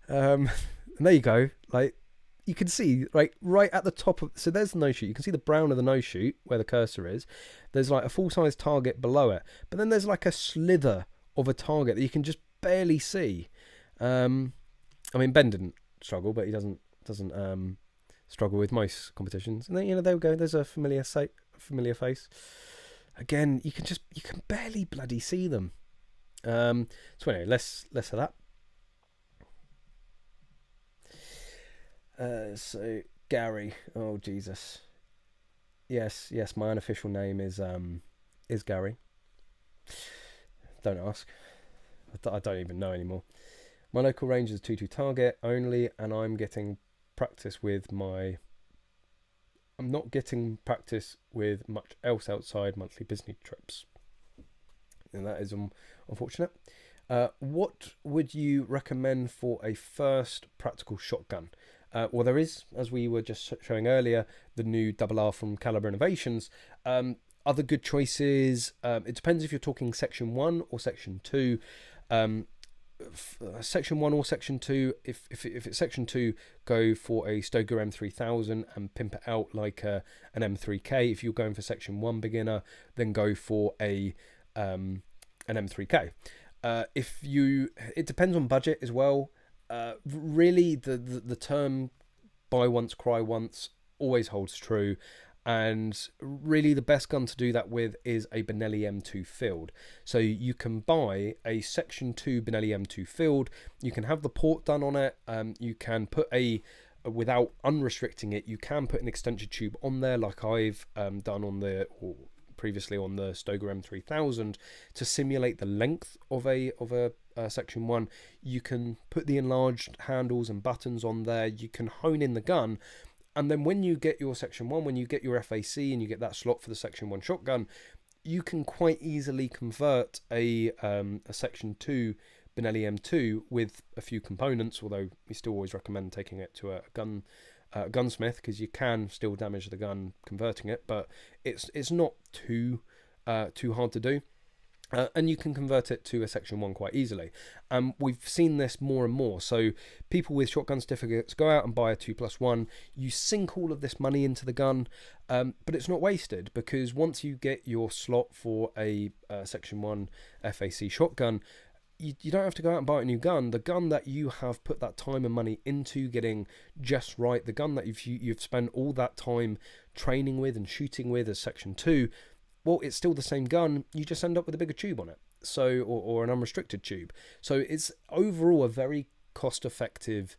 And there you go. Like, you can see right at the top of, so there's the no shoot. You can see the brown of the no shoot where the cursor is. There's like a full size target below it, but then there's like a slither of a target that you can just barely see. I mean, Ben didn't struggle, but he doesn't struggle with most competitions. And then, you know, there we go. There's a familiar face. Again, you can barely bloody see them. So anyway, less of that. So Gary, oh Jesus, yes, my unofficial name is Gary. Don't ask. I don't even know anymore. My local range is 2-2 target only, and I'm getting practice with my. I'm not getting practice with much else outside monthly business trips, and that is unfortunate. What would you recommend for a first practical shotgun? Well, there is, as we were just showing earlier, the new RR from Callum Innovations. Other good choices, it depends if you're talking Section 1 or Section 2. Section 1 or Section 2, if it's Section 2, go for a Stoeger M3000 and pimp it out like an M3K. If you're going for Section 1 beginner, then go for an M3K. It depends on budget as well. Really, the term buy once, cry once always holds true. And really the best gun to do that with is a Benelli M2 field. So you can buy a Section 2 Benelli M2 field. You can have the port done on it. You can put without unrestricting it, you can put an extension tube on there like I've done previously on the Stoeger M3000 to simulate the length of a Section 1. You can put the enlarged handles and buttons on there. You can hone in the gun. And then when you get your Section 1, when you get your FAC and you get that slot for the Section 1 shotgun, you can quite easily convert a Section 2 Benelli M2 with a few components, although we still always recommend taking it to a gunsmith, because you can still damage the gun converting it, but it's not too hard to do. And you can convert it to a Section 1 quite easily. We've seen this more and more. So people with shotgun certificates go out and buy a 2+1. You sink all of this money into the gun, but it's not wasted, because once you get your slot for a Section 1 FAC shotgun, you don't have to go out and buy a new gun. The gun that you have put that time and money into getting just right, the gun that you've spent all that time training with and shooting with as Section 2, well, it's still the same gun, you just end up with a bigger tube on it, so or an unrestricted tube. So it's overall a very cost-effective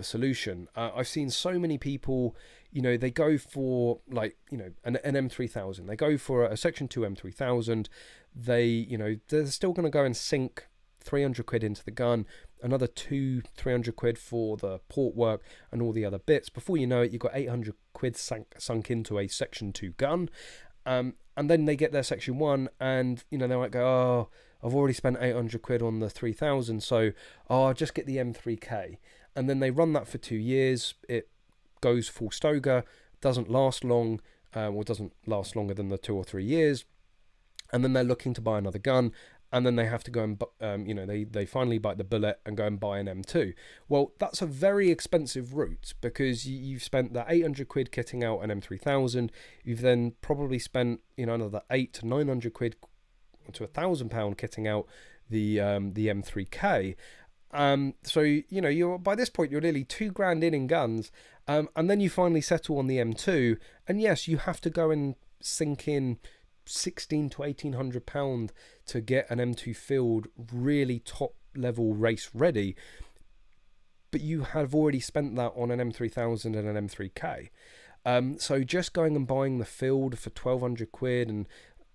solution. I've seen so many people, you know, they go for like, you know, an M3000. They go for a Section 2 M3000. They're still going to go and sink 300 quid into the gun, another 300 quid for the port work and all the other bits. Before you know it, you've got 800 quid sunk into a Section 2 gun. And then they get their Section 1 and, you know, they might go, oh, I've already spent 800 quid on the 3000, so I'll just get the M3K. And then they run that for 2 years. It goes full Stoeger, doesn't last long, or doesn't last longer than the 2 or 3 years. And then they're looking to buy another gun. And then they have to go and, they finally bite the bullet and go and buy an M2. Well, that's a very expensive route, because you've spent that 800 quid kitting out an M3000. You've then probably spent, another 800 to 900 quid to £1,000 kitting out the M3K. So, you're by this point, you're nearly £2,000 in guns. And then you finally settle on the M2. And yes, you have to go and sink in £1,600 to £1,800 to get an M2 field really top level race ready, but you have already spent that on an M3000 and an M3K. So just going and buying the field for 1,200 quid and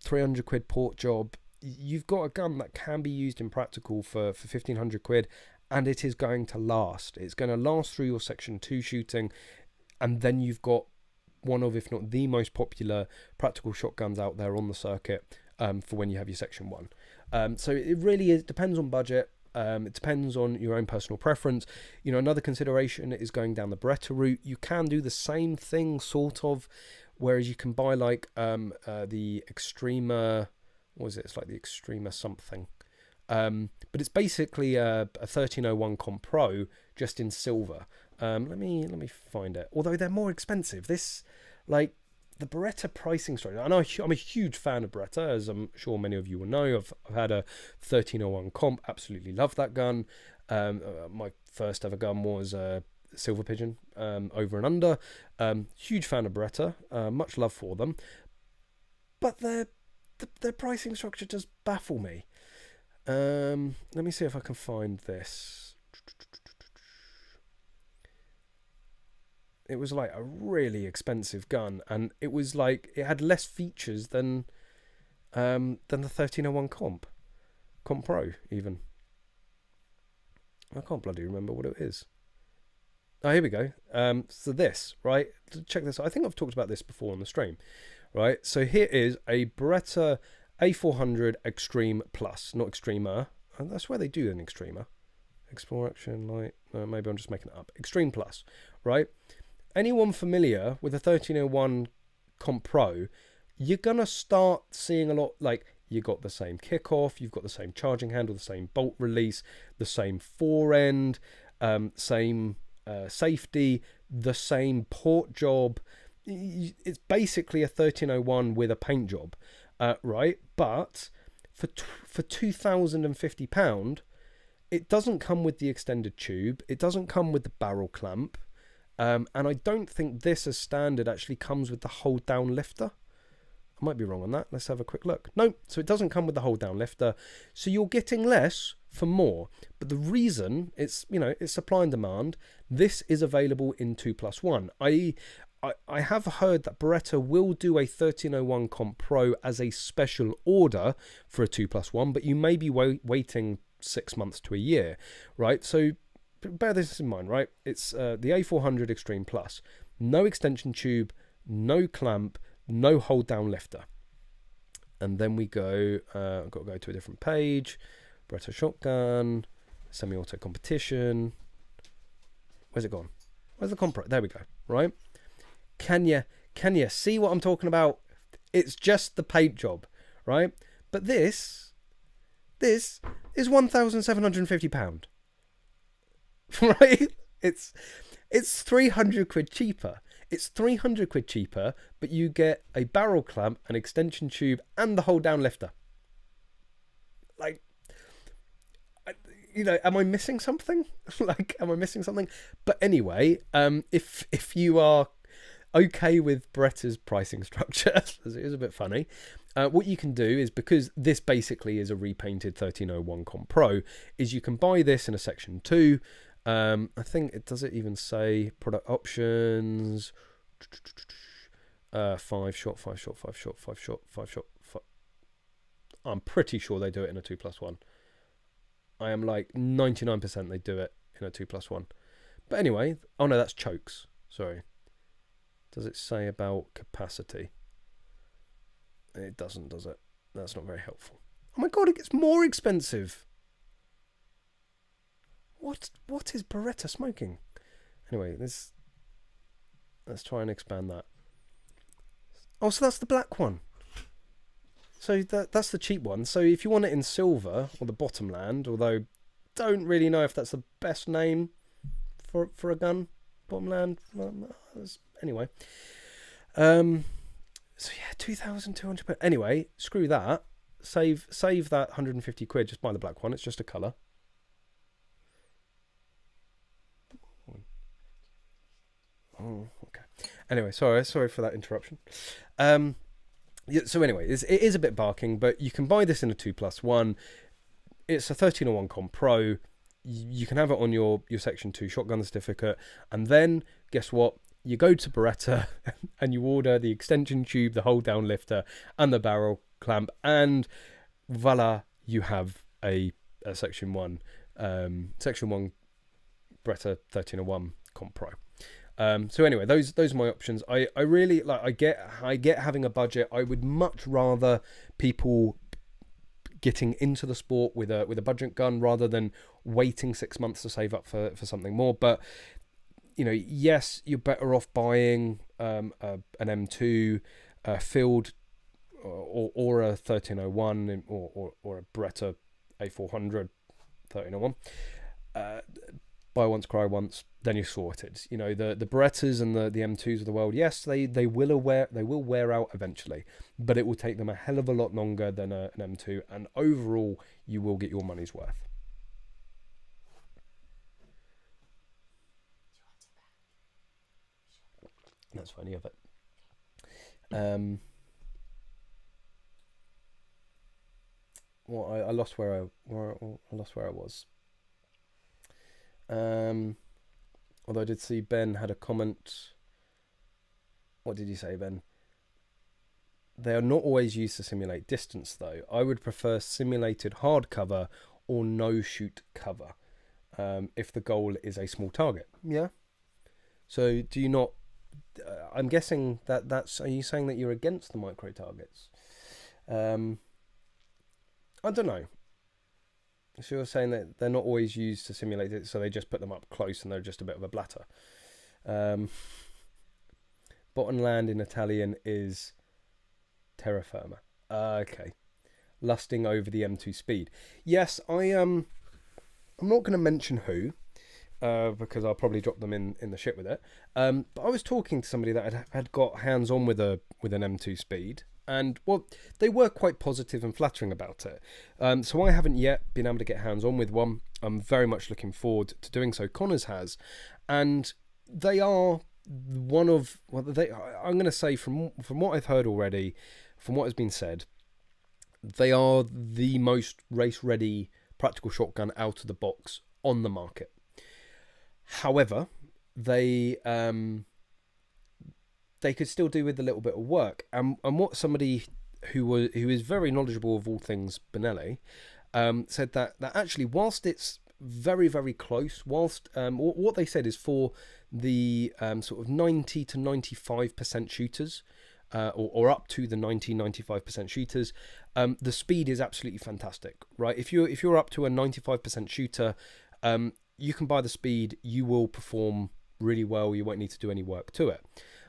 300 quid port job, you've got a gun that can be used in practical for 1,500 quid, and it is going to last. It's going to last through your Section 2 shooting, and then you've got one of, if not the most popular practical shotguns out there on the circuit for when you have your Section 1. So it really depends on budget. It depends on your own personal preference. Another consideration is going down the Beretta route. You can do the same thing, sort of, whereas you can buy like the Extrema, what is it? It's like the Extrema something. But it's basically a 1301 Comp Pro, just in silver. Let me find it. Although they're more expensive. This, like, the Beretta pricing structure. I know I'm a huge fan of Beretta, as I'm sure many of you will know. I've had a 1301 comp, absolutely love that gun. My first ever gun was a Silver Pigeon, over and under. Huge fan of Beretta, much love for them, but their pricing structure does baffle me. Let me see if I can find this. It was like a really expensive gun, and it was like it had less features than the 1301 Comp Pro even. I can't bloody remember what it is. Oh, here we go. So this, right? Check this out. I think I've talked about this before on the stream, right? So here is a Beretta A400 Extreme Plus, not Extremer. And that's where they do an Extremer. Explore Action Light. No, maybe I'm just making it up. Extreme Plus, right? Anyone familiar with a 1301 Comp Pro, you're going to start seeing a lot, like, you got the same kickoff, you've got the same charging handle, the same bolt release, the same fore end, same safety, the same port job. It's basically a 1301 with a paint job, right? But for £2,050, it doesn't come with the extended tube. It doesn't come with the barrel clamp. And I don't think this as standard actually comes with the hold down lifter. I might be wrong on that. Let's have a quick look. No, so it doesn't come with the hold down lifter. So you're getting less for more. But the reason it's supply and demand. This is available in 2+1. I have heard that Beretta will do a 1301 Comp Pro as a special order for a 2+1, but you may be waiting 6 months to a year, right? So bear this in mind, right? It's the A400 Extreme Plus. No extension tube, no clamp, no hold down lifter. And then we go, I've got to go to a different page. Beretta shotgun, semi-auto competition. Where's it gone? Where's the Comp Pro? There we go, right? Can you see what I'm talking about? It's just the paint job, right? But this is £1,750. Right? It's 300 quid cheaper. It's 300 quid cheaper, but you get a barrel clamp, an extension tube, and the hold down lifter. Like, am I missing something? Am I missing something? But anyway, if you are okay with Beretta's pricing structure, as it is a bit funny, what you can do is, because this basically is a repainted 1301 Comp Pro, is you can buy this in a section 2. I think does it even say product options? 5 shot. I'm pretty sure they do it in a 2+1. I am like 99% they do it in a 2+1. But anyway, oh no, that's chokes. Sorry. Does it say about capacity? It doesn't, does it? That's not very helpful. Oh my god, it gets more expensive. What is Beretta smoking? Anyway, let's try and expand that. Oh, so that's the black one. So that's the cheap one. So if you want it in silver, or the Bottomland, although don't really know if that's the best name for a gun, Bottomland. Well, anyway, so yeah, 2,200. Anyway, screw that. Save that 150 quid. Just buy the black one. It's just a colour. Oh, okay. Anyway, sorry for that interruption. Yeah, so anyway, it is a bit barking, but you can buy this in a 2+1. It's a 1301 Comp Pro. You can have it on your Section 2 shotgun certificate, and then guess what? You go to Beretta and you order the extension tube, the hold down lifter, and the barrel clamp, and voila, you have a Section 1 Beretta 1301 Comp Pro. So anyway, those are my options. I really like. I get having a budget. I would much rather people getting into the sport with a budget gun rather than waiting 6 months to save up for something more. But yes, you're better off buying an M2 field or a 1301 or a Beretta A400 1301. Buy once, cry once. then you're sorted. You know, the Berettas and the M2s of the world, yes, they will wear out eventually, but it will take them a hell of a lot longer than an M2, and overall you will get your money's worth. That's funny of it. Well, I lost where I was. Although I did see Ben had a comment. What did you say, Ben? They are not always used to simulate distance, though. I would prefer simulated hard cover or no shoot cover, if the goal is a small target. Yeah. So do you not? I'm guessing that's. Are you saying that you're against the micro targets? I don't know. So you're saying that they're not always used to simulate it, so they just put them up close and they're just a bit of a blatter. Bottom land in Italian is terra firma. Okay. Lusting over the M2 speed. Yes, I'm not going to mention who, because I'll probably drop them in the shit with it. But I was talking to somebody that had got hands on with an M2 speed. And, well, they were quite positive and flattering about it. So I haven't yet been able to get hands-on with one. I'm very much looking forward to doing so. Connors has. And they are one of... Well, I'm going to say, from what I've heard already, from what has been said, they are the most race-ready practical shotgun out of the box on the market. However, they could still do with a little bit of work. And what somebody who is very knowledgeable of all things Benelli said that actually, whilst it's very, very close, whilst what they said is for the sort of 90 to 95% shooters, or up to the 90-95% shooters, the speed is absolutely fantastic, right? If you're up to a 95% shooter, you can buy the speed, you will perform really well, you won't need to do any work to it.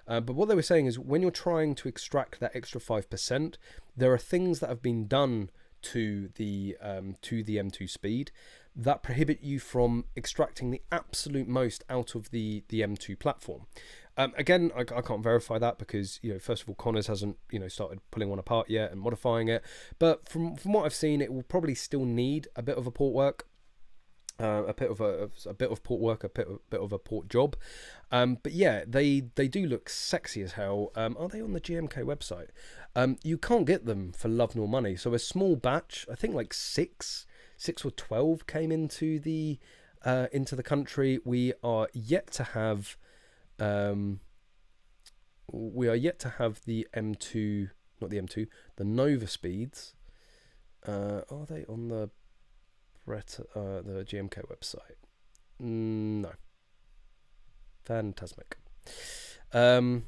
But what they were saying is, when you're trying to extract that extra 5%, there are things that have been done to the M2 speed that prohibit you from extracting the absolute most out of the M2 platform. Again, I can't verify that because, you know, first of all, Connors hasn't, you know, started pulling one apart yet and modifying it. But from what I've seen, it will probably still need a bit of a port work. A bit of port work, a bit of a port job, but yeah, they do look sexy as hell. Are they on the GMK website? You can't get them for love nor money. So a small batch, I think like six or 12 came into the country. We are yet to have the M2, not the M2, the Nova speeds. Are they on the GMK website? No. Phantasmic. So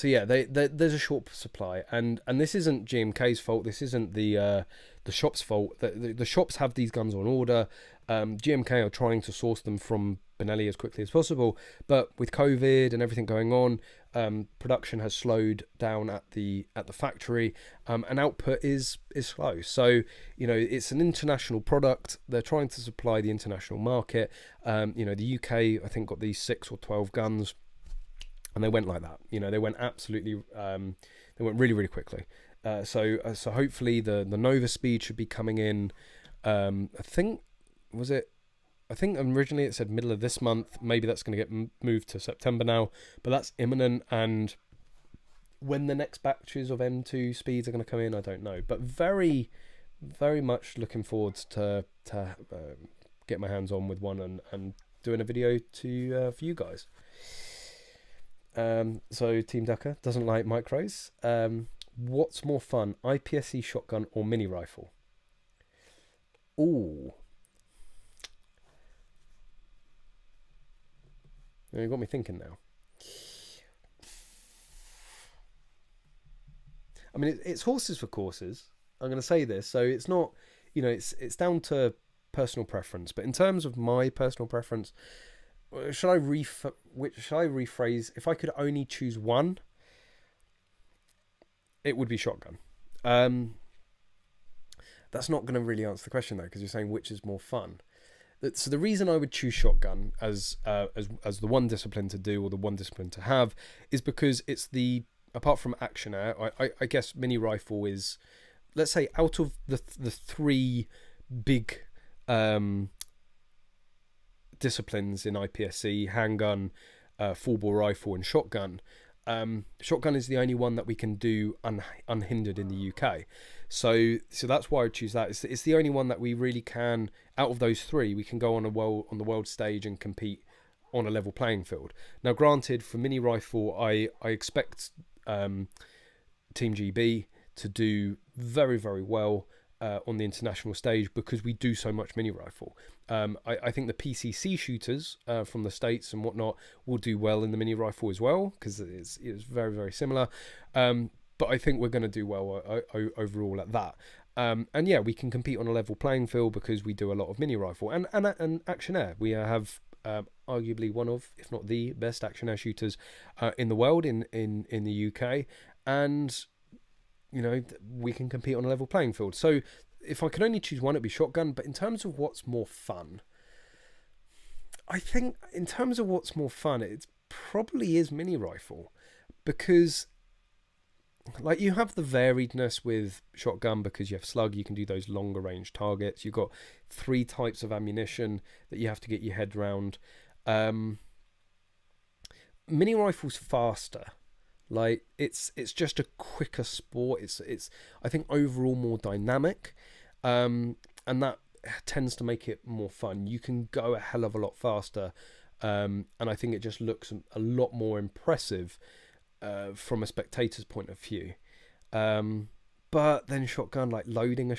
yeah, there's a short supply, and this isn't GMK's fault. This isn't the shop's fault. The shops have these guns on order. GMK are trying to source them from Benelli as quickly as possible, but with COVID and everything going on, production has slowed down at the factory, and output is slow. So, you know, it's an international product. They're trying to supply the international market. You know, the UK, I think, got these 6 or 12 guns, and they went like that. You know, they went absolutely, they went really, really quickly. So hopefully the Nova speed should be coming in. I think originally it said middle of this month. Maybe that's going to get moved to September now, but that's imminent. And when the next batches of M2 speeds are going to come in, I don't know. But very, very much looking forward to get my hands on with one and doing a video for you guys. So Team Ducker doesn't like micros. What's more fun, IPSC shotgun or mini rifle? Ooh. You got me thinking now. I mean, it's horses for courses. I'm going to say this, so it's not, you know, it's down to personal preference. But in terms of my personal preference, should I rephrase? If I could only choose one, it would be shotgun. That's not going to really answer the question though, because you're saying which is more fun. So the reason I would choose shotgun as the one discipline to do, or the one discipline to have, is because it's apart from action air, I guess mini rifle is, let's say, out of the three big disciplines in IPSC: handgun, full bore rifle, and shotgun. Shotgun is the only one that we can do unhindered in the UK, so that's why I choose that. It's the only one that we really can, out of those three, we can go on the world stage and compete on a level playing field. Now, granted, for mini rifle, I expect Team GB to do very, very well on the international stage, because we do so much mini rifle. I think the PCC shooters from the States and whatnot will do well in the mini rifle as well, because it's very, very similar. But I think we're going to do well overall at that. And yeah, we can compete on a level playing field because we do a lot of mini rifle and action air. We have arguably one of, if not the best action air shooters in the world in the UK, and you know, we can compete on a level playing field. So if I could only choose one, it'd be shotgun. But in terms of what's more fun, I think in terms of what's more fun, it probably is mini rifle, because like you have the variedness with shotgun, because you have slug, you can do those longer range targets. You've got 3 types of ammunition that you have to get your head round. Mini rifle's faster. Like it's just a quicker sport. It's I think overall more dynamic, and that tends to make it more fun. You can go a hell of a lot faster, and I think it just looks a lot more impressive from a spectator's point of view. But then shotgun, like loading a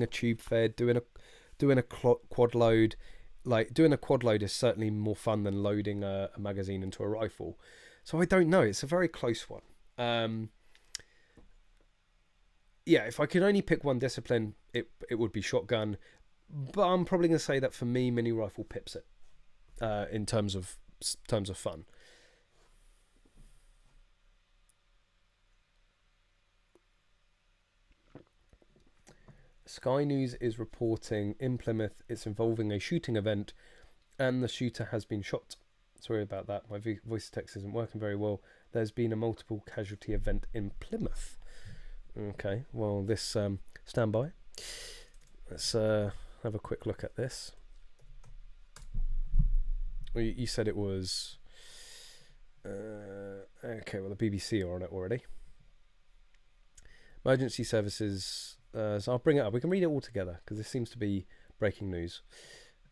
tube fed, doing a quad load, like doing a quad load is certainly more fun than loading a magazine into a rifle. So I don't know. It's a very close one. Yeah, if I could only pick one discipline, it would be shotgun. But I'm probably going to say that for me, mini rifle pips it in terms of fun. Sky News is reporting in Plymouth it's involving a shooting event, and the shooter has been shot. Sorry about that. My voice text isn't working very well. There's been a multiple casualty event in Plymouth. Okay, well, this stand by. Let's have a quick look at this. Well, you said it was okay. Well, the BBC are on it already. Emergency services. So I'll bring it up. We can read it all together because this seems to be breaking news.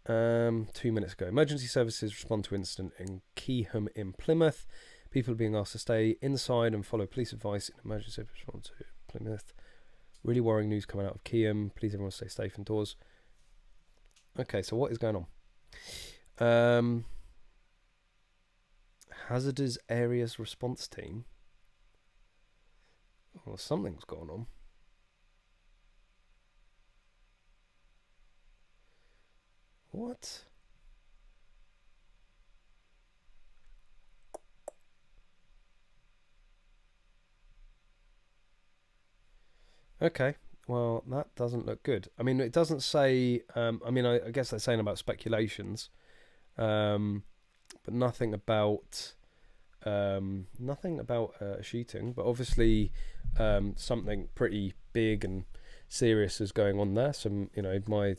2 minutes ago, emergency services respond to incident in Keyham in Plymouth. People are being asked to stay inside and follow police advice in emergency service response to Plymouth. Really worrying news coming out of Keyham. Please everyone stay safe indoors. Okay, so what is going on? Hazardous areas response team. Well, something's going on. What? Okay, well, that doesn't look good. I mean, it doesn't say, I guess they're saying about speculations, but nothing about a shooting. But obviously, something pretty big and serious is going on there. So, you know, my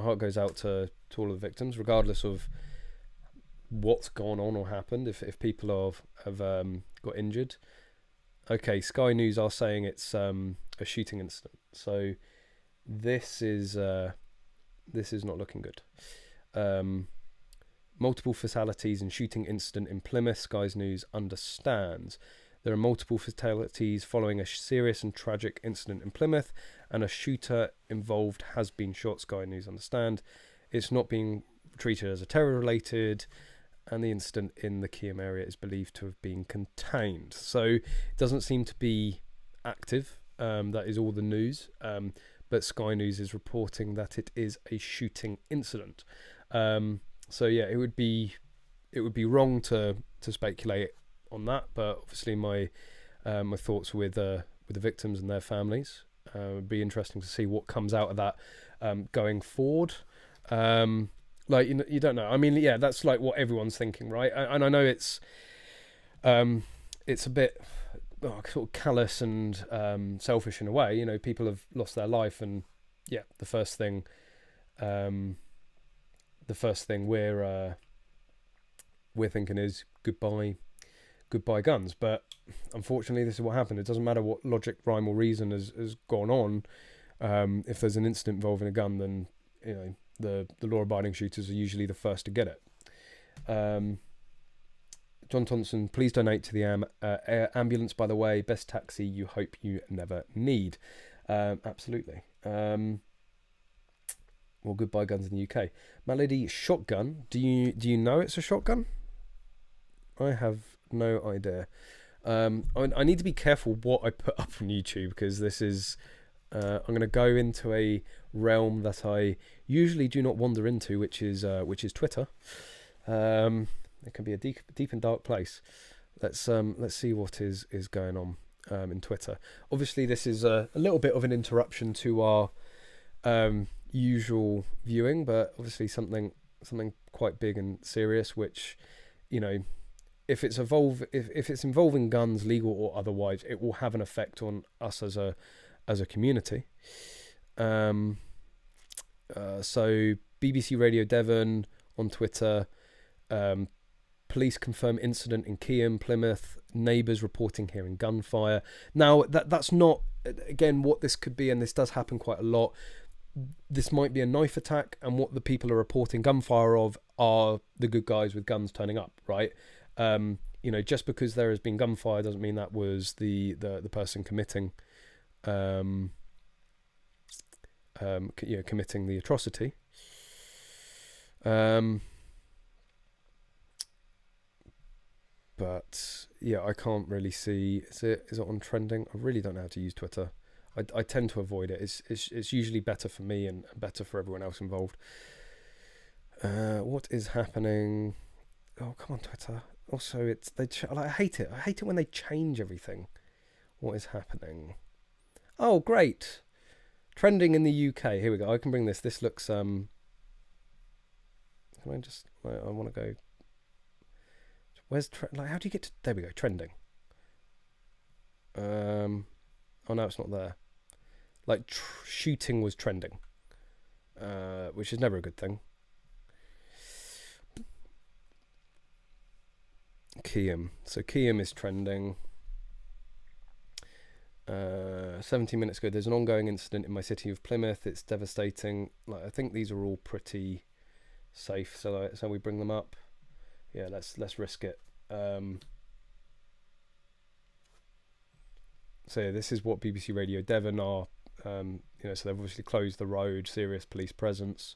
heart goes out to all of the victims, regardless of what's gone on or happened. If people have got injured. Okay, Sky News are saying it's a shooting incident. So this is not looking good. Multiple fatalities and shooting incident in Plymouth. Sky News understands. There are multiple fatalities following a serious and tragic incident in Plymouth, and a shooter involved has been shot. Sky News understand. It's not being treated as a terror-related, and the incident in the Keyham area is believed to have been contained. So it doesn't seem to be active. That is all the news. But Sky News is reporting that it is a shooting incident. So yeah, it would be wrong to speculate on that. But obviously, my thoughts with the victims and their families. It would be interesting to see what comes out of that going forward. Like, you don't know. I mean, yeah, that's like what everyone's thinking, right? And I know it's a bit sort of callous and selfish in a way. You know, people have lost their life, and yeah, the first thing we're thinking is goodbye guns. But unfortunately, this is what happened. It doesn't matter what logic, rhyme, or reason has gone on. If there's an incident involving a gun, then you know the law-abiding shooters are usually the first to get it. John Thompson, please donate to the ambulance, by the way. Best taxi you hope you never need. Absolutely. Well, goodbye guns in the UK. Melody, shotgun. Do you know it's a shotgun? I have no idea. I need to be careful what I put up on YouTube, because this is... I'm going to go into a realm that I usually do not wander into, which is Twitter. It can be a deep and dark place. Let's see what is going on in Twitter. Obviously, this is a little bit of an interruption to our usual viewing, but obviously something quite big and serious, which, you know, if it's involving guns, legal or otherwise, it will have an effect on us as a community. So BBC Radio Devon on Twitter, police confirm incident in Keyham, Plymouth, neighbours reporting hearing gunfire. Now that's not, again, what this could be, and this does happen quite a lot. This might be a knife attack, and what the people are reporting gunfire of are the good guys with guns turning up, right? You know, just because there has been gunfire doesn't mean that was the person committing committing the atrocity. But yeah, I can't really see. Is it on trending? I really don't know how to use Twitter. I tend to avoid it. It's usually better for me and better for everyone else involved. What is happening? Oh, come on, Twitter. Also, I hate it. I hate it when they change everything. What is happening? Oh, great. Trending in the UK. Here we go. I can bring this. This looks... Can I just... I want to go... Where's... how do you get to... There we go. Trending. Oh, no, it's not there. Like, shooting was trending. Which is never a good thing. Keyham. So Keyham is trending. 17 minutes ago, there's an ongoing incident in my city of Plymouth. It's devastating. Like, I think these are all pretty safe, so we bring them up. Yeah, let's risk it. So yeah, this is what BBC Radio Devon are. You know, so they've obviously closed the road. Serious police presence.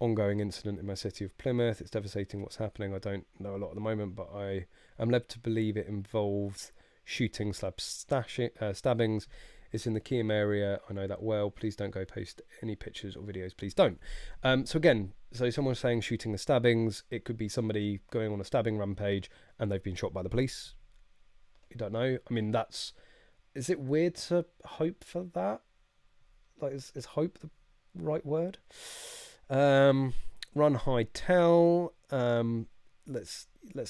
Ongoing incident in my city of Plymouth. It's devastating what's happening. I don't know a lot at the moment, but I am led to believe it involves shooting / stabbings. It's in the Keyham area. I know that well. Please don't go post any pictures or videos. Please don't. So again, someone's saying shooting the stabbings. It could be somebody going on a stabbing rampage and they've been shot by the police. You don't know. I mean, is it weird to hope for that? Like, is hope the right word? Run, hide, tell. Let's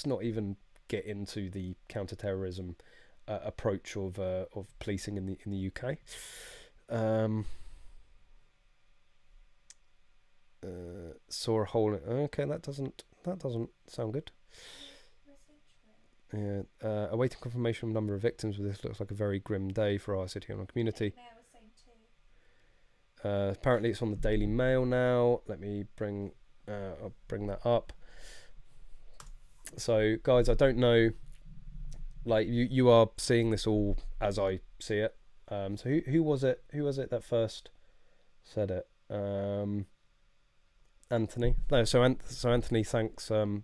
not even get into the counter-terrorism approach of policing in the UK. Saw a hole. Okay, that doesn't sound good. Yeah. Awaiting confirmation from number of victims. But this looks like a very grim day for our city and our community. Apparently, it's on the Daily Mail now. Let me I'll bring that up. So, guys, I don't know. Like, you are seeing this all as I see it. So who was it? Who was it that first said it? Anthony. No. So Anthony, thanks for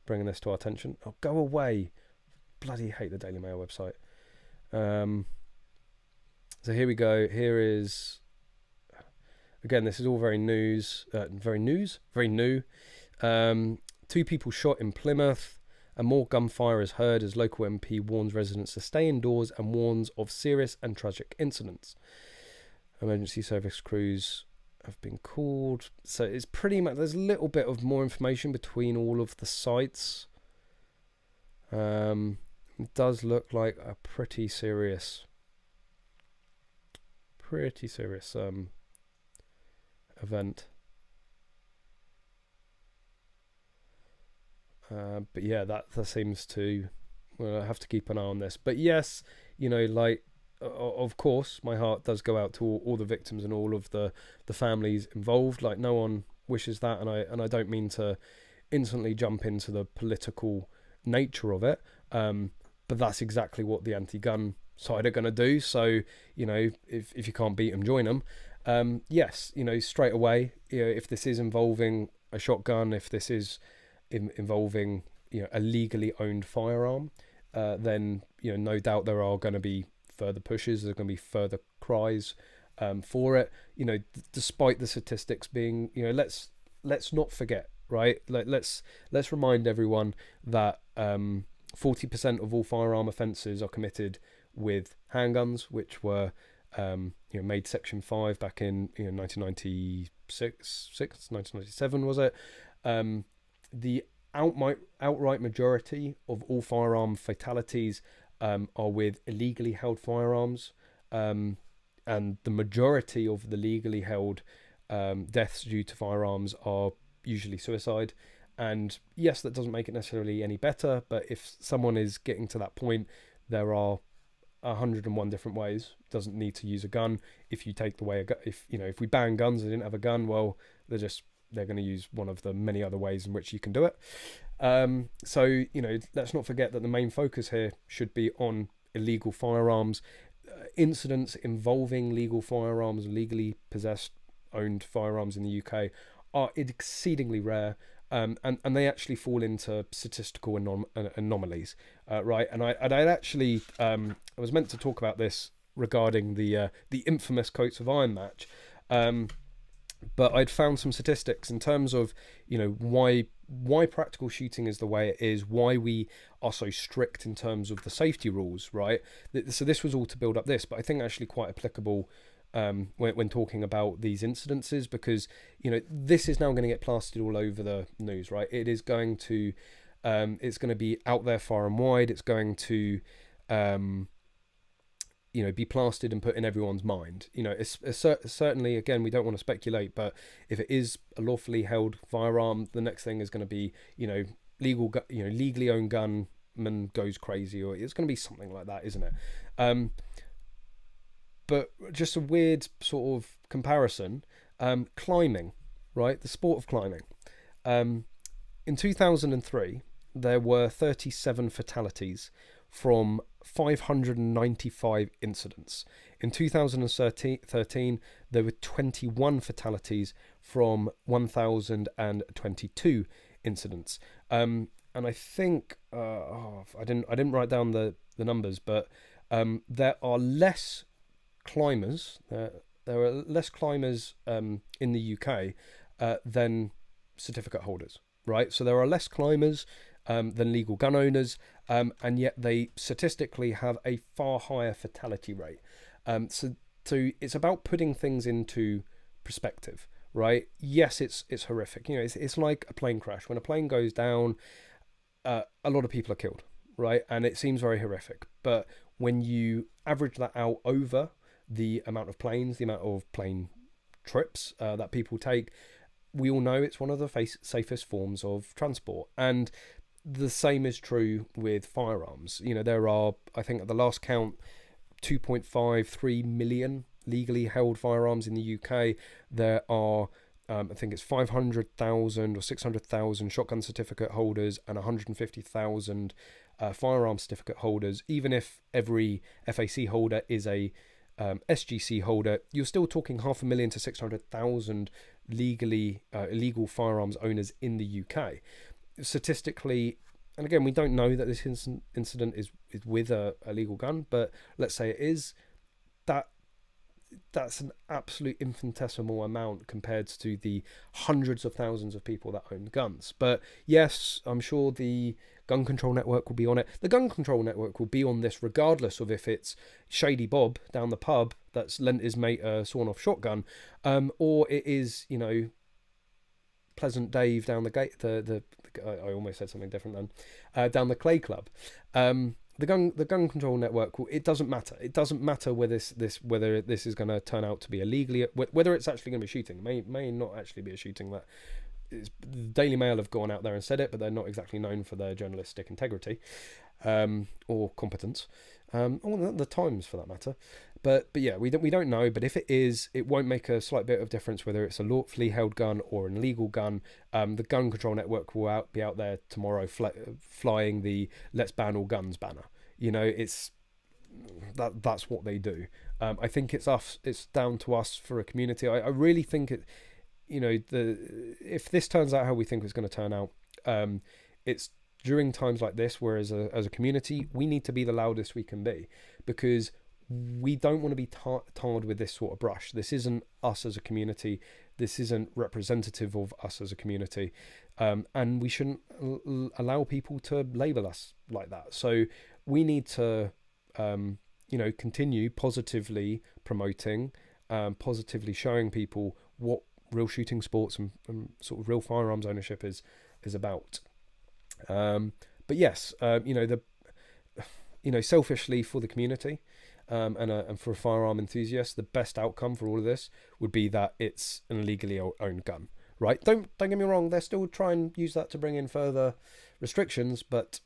bringing this to our attention. Oh, go away! Bloody hate the Daily Mail website. So here we go. Here is, again, this is all very new. 2 people shot in Plymouth, and more gunfire is heard as local MP warns residents to stay indoors and warns of serious and tragic incidents. Emergency service crews have been called. So it's pretty much, there's a little bit of more information between all of the sites. It does look like a pretty serious event. But yeah, that seems to, well, I have to keep an eye on this. But yes, you know, like, of course, my heart does go out to all the victims and all of the families involved. Like, no one wishes that, and I don't mean to instantly jump into the political nature of it. But that's exactly what the anti-gun side are going to do. So, you know, if you can't beat them, join them. Yes, you know, straight away, you know, if this is involving a shotgun, if this is involving, you know, a legally owned firearm, then, you know, no doubt there are going to be further pushes. There's going to be further cries for it. You know, despite the statistics being, you know, let's not forget, right? Let's remind everyone that 40% of all firearm offences are committed with handguns, which were you know, made Section 5 back in, you know, 1997 was it? The outright majority of all firearm fatalities are with illegally held firearms, and the majority of the legally held deaths due to firearms are usually suicide. And yes, that doesn't make it necessarily any better, but if someone is getting to that point, there are 101 different ways. Doesn't need to use a gun. If you take away if we ban guns and they didn't have a gun, well, they're going to use one of the many other ways in which you can do it. So, you know, let's not forget that the main focus here should be on illegal firearms. Incidents involving legal firearms, legally possessed, owned firearms in the UK are exceedingly rare. And they actually fall into statistical anomalies, right? And I'd actually, I was meant to talk about this regarding the infamous Cotes of Iron match, but I'd found some statistics in terms of, you know, why practical shooting is the way it is, why we are so strict in terms of the safety rules, right? So this was all to build up this, but I think actually quite applicable when talking about these incidences, because, you know, this is now going to get plastered all over the news, right? It is going to it's going to be out there far and wide. It's going to you know, be plastered and put in everyone's mind. You know, it's certainly, again, we don't want to speculate, but if it is a lawfully held firearm, the next thing is going to be, you know, legally owned gunman goes crazy, or it's going to be something like that, isn't it? But just a weird sort of comparison, climbing, right? The sport of climbing. In 2003, there were 37 fatalities from 595 incidents. In 2013, there were 21 fatalities from 1,022 incidents. And I think I didn't write down the numbers, but there are less climbers. There are less climbers in the UK than certificate holders, right? So there are less climbers than legal gun owners, and yet they statistically have a far higher fatality rate. So it's about putting things into perspective, right? Yes, it's horrific. You know, it's like a plane crash. When a plane goes down, a lot of people are killed, right? And it seems very horrific. But when you average that out over the amount of planes, the amount of plane trips that people take, we all know it's one of the safest forms of transport. And the same is true with firearms. You know, there are, I think at the last count, 2.53 million legally held firearms in the UK. There are, I think it's 500,000 or 600,000 shotgun certificate holders and 150,000 firearm certificate holders. Even if every FAC holder is a SGC holder, you're still talking 500,000 to 600,000 illegal firearms owners in the UK. Statistically, and again, we don't know that this incident is with a legal gun, but let's say it is, that's an absolute infinitesimal amount compared to the hundreds of thousands of people that own guns. But yes, I'm sure the Gun Control Network will be on it. The Gun Control Network will be on this regardless of if it's Shady Bob down the pub that's lent his mate a sawn-off shotgun, or it is, you know, Pleasant Dave down the gate. I almost said something different then. Down the Clay Club. The gun control network. It doesn't matter. It doesn't matter whether this is going to turn out to be illegally, whether it's actually going to be shooting. It may not actually be a shooting. That is, the Daily Mail have gone out there and said it, but they're not exactly known for their journalistic integrity or competence, or the Times for that matter. But yeah, we don't know. But if it is, it won't make a slight bit of difference whether it's a lawfully held gun or an illegal gun. The gun control network will be out there tomorrow flying the "Let's ban all guns" banner. You know, that's what they do. I think it's down to us for a community. I really think it. You know, if this turns out how we think it's going to turn out, it's during times like this where as a community we need to be the loudest we can be, because we don't want to be tarred with this sort of brush. This isn't us as a community. This isn't representative of us as a community. And we shouldn't allow people to label us like that. So we need to, continue positively promoting, positively showing people what real shooting sports and sort of real firearms ownership is about. But yes, selfishly for the community, and for a firearm enthusiast, the best outcome for all of this would be that it's an illegally owned gun, right? Don't get me wrong, they're still trying to use that to bring in further restrictions, but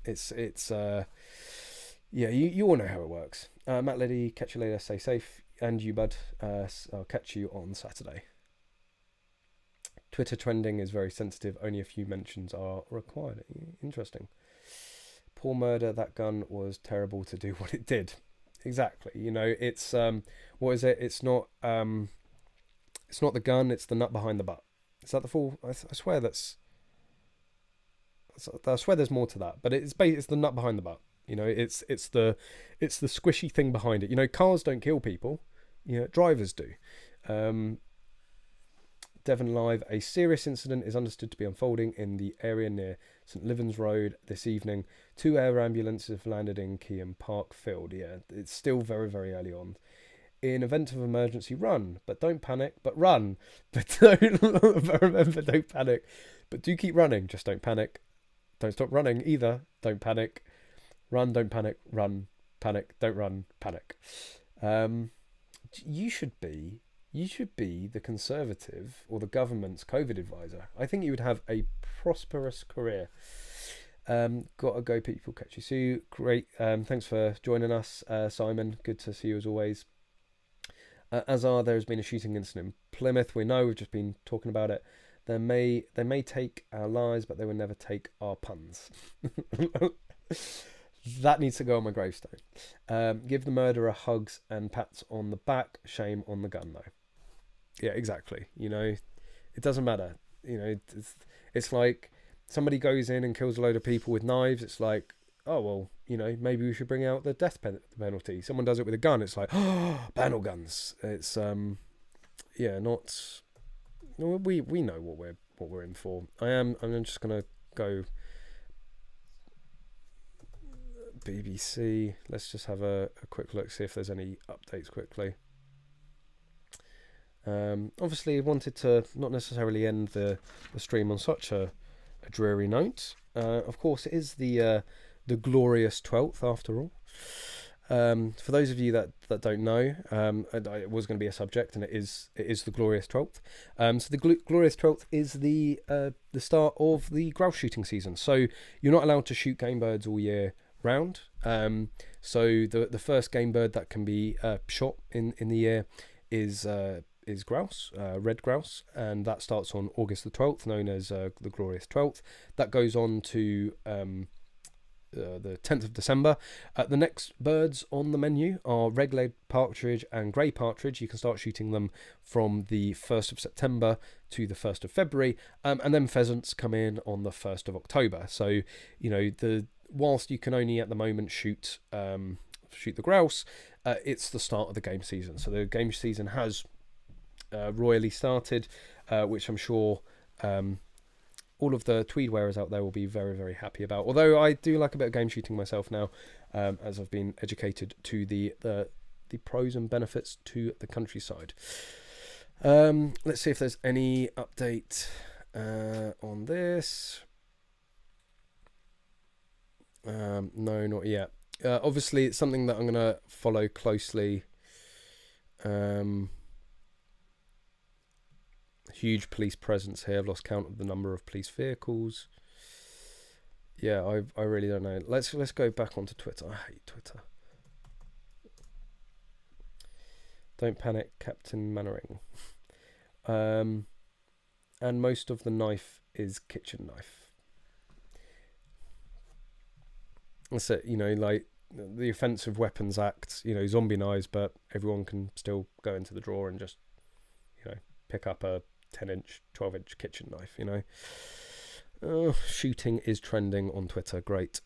you all know how it works. Matt Liddy, catch you later, stay safe, and you, bud. I'll catch you on Saturday. Twitter trending is very sensitive, only a few mentions are required. Interesting. Poor murder, that gun was terrible to do what it did. Exactly. You know, it's what is it? It's not the gun, it's the nut behind the butt. Is that the full? I swear I swear there's more to that, but it's the nut behind the butt. You know, it's the squishy thing behind it. You know, cars don't kill people. You know, drivers do. Devon Live, a serious incident is understood to be unfolding in the area near St Livens Road this evening. 2 air ambulances have landed in Keam Park Field. Yeah, it's still very, very early on. In event of emergency, run, but don't panic, but run. But remember, don't panic, but do keep running. Just don't panic. Don't stop running either. Don't panic. Run, don't panic. Run, panic, don't run, panic. You should be the Conservative or the government's COVID advisor. I think you would have a prosperous career. Gotta go, people. Catch you soon. Great. Thanks for joining us, Simon. Good to see you as always. There's been a shooting incident in Plymouth. We know, we've just been talking about it. They may take our lives, but they will never take our puns. That needs to go on my gravestone. Give the murderer hugs and pats on the back. Shame on the gun, though. Yeah, exactly. You know, it doesn't matter. You know, it's like somebody goes in and kills a load of people with knives. It's like, oh, well, you know, maybe we should bring out the death penalty. Someone does it with a gun. It's like, oh, ban all guns. It's, not... We know what we're in for. I'm just going to go... BBC. Let's just have a quick look, see if there's any updates quickly. Obviously, I wanted to not necessarily end the stream on such a dreary note. Of course, it is the glorious 12th after all. For those of you that don't know, it was going to be a subject, and it is the glorious 12th. So the glorious 12th is the start of the grouse shooting season. So you're not allowed to shoot game birds all year round. So the first game bird that can be shot in the year is grouse, red grouse, and that starts on August the 12th, known as the glorious 12th. That goes on to the 10th of December. The next birds on the menu are red-legged partridge and grey partridge. You can start shooting them from the 1st of September to the 1st of February, and then pheasants come in on the 1st of October. So, you know, whilst you can only at the moment shoot the grouse, it's the start of the game season. So the game season has royally started, which I'm sure all of the tweed wearers out there will be very, very happy about. Although I do like a bit of game shooting myself now, as I've been educated to the the pros and benefits to the countryside. Let's see if there's any update on this. No, not yet. Obviously, it's something that I'm going to follow closely. Huge police presence here. I've lost count of the number of police vehicles. Yeah, I really don't know. Let's go back onto Twitter. I hate Twitter. Don't panic, Captain Mannering. And most of the knife is kitchen knife. That's it. You know, like the Offensive Weapons Act. You know, zombie knives, but everyone can still go into the drawer and just, you know, pick up a 10-inch, 12-inch kitchen knife. You know. Shooting is trending on Twitter. Great.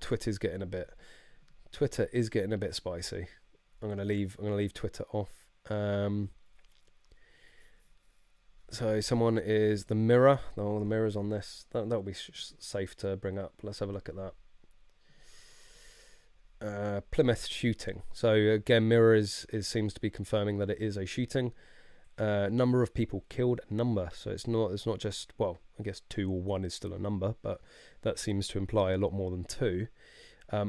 Twitter is getting a bit spicy. I'm gonna leave Twitter off. So someone is the Mirror. The Mirror's on this. That'll be safe to bring up. Let's have a look at that. Plymouth shooting. So again, Mirror seems to be confirming that it is a shooting. Number of people killed, number. So it's not just, well, I guess 2 or 1 is still a number, but that seems to imply a lot more than 2.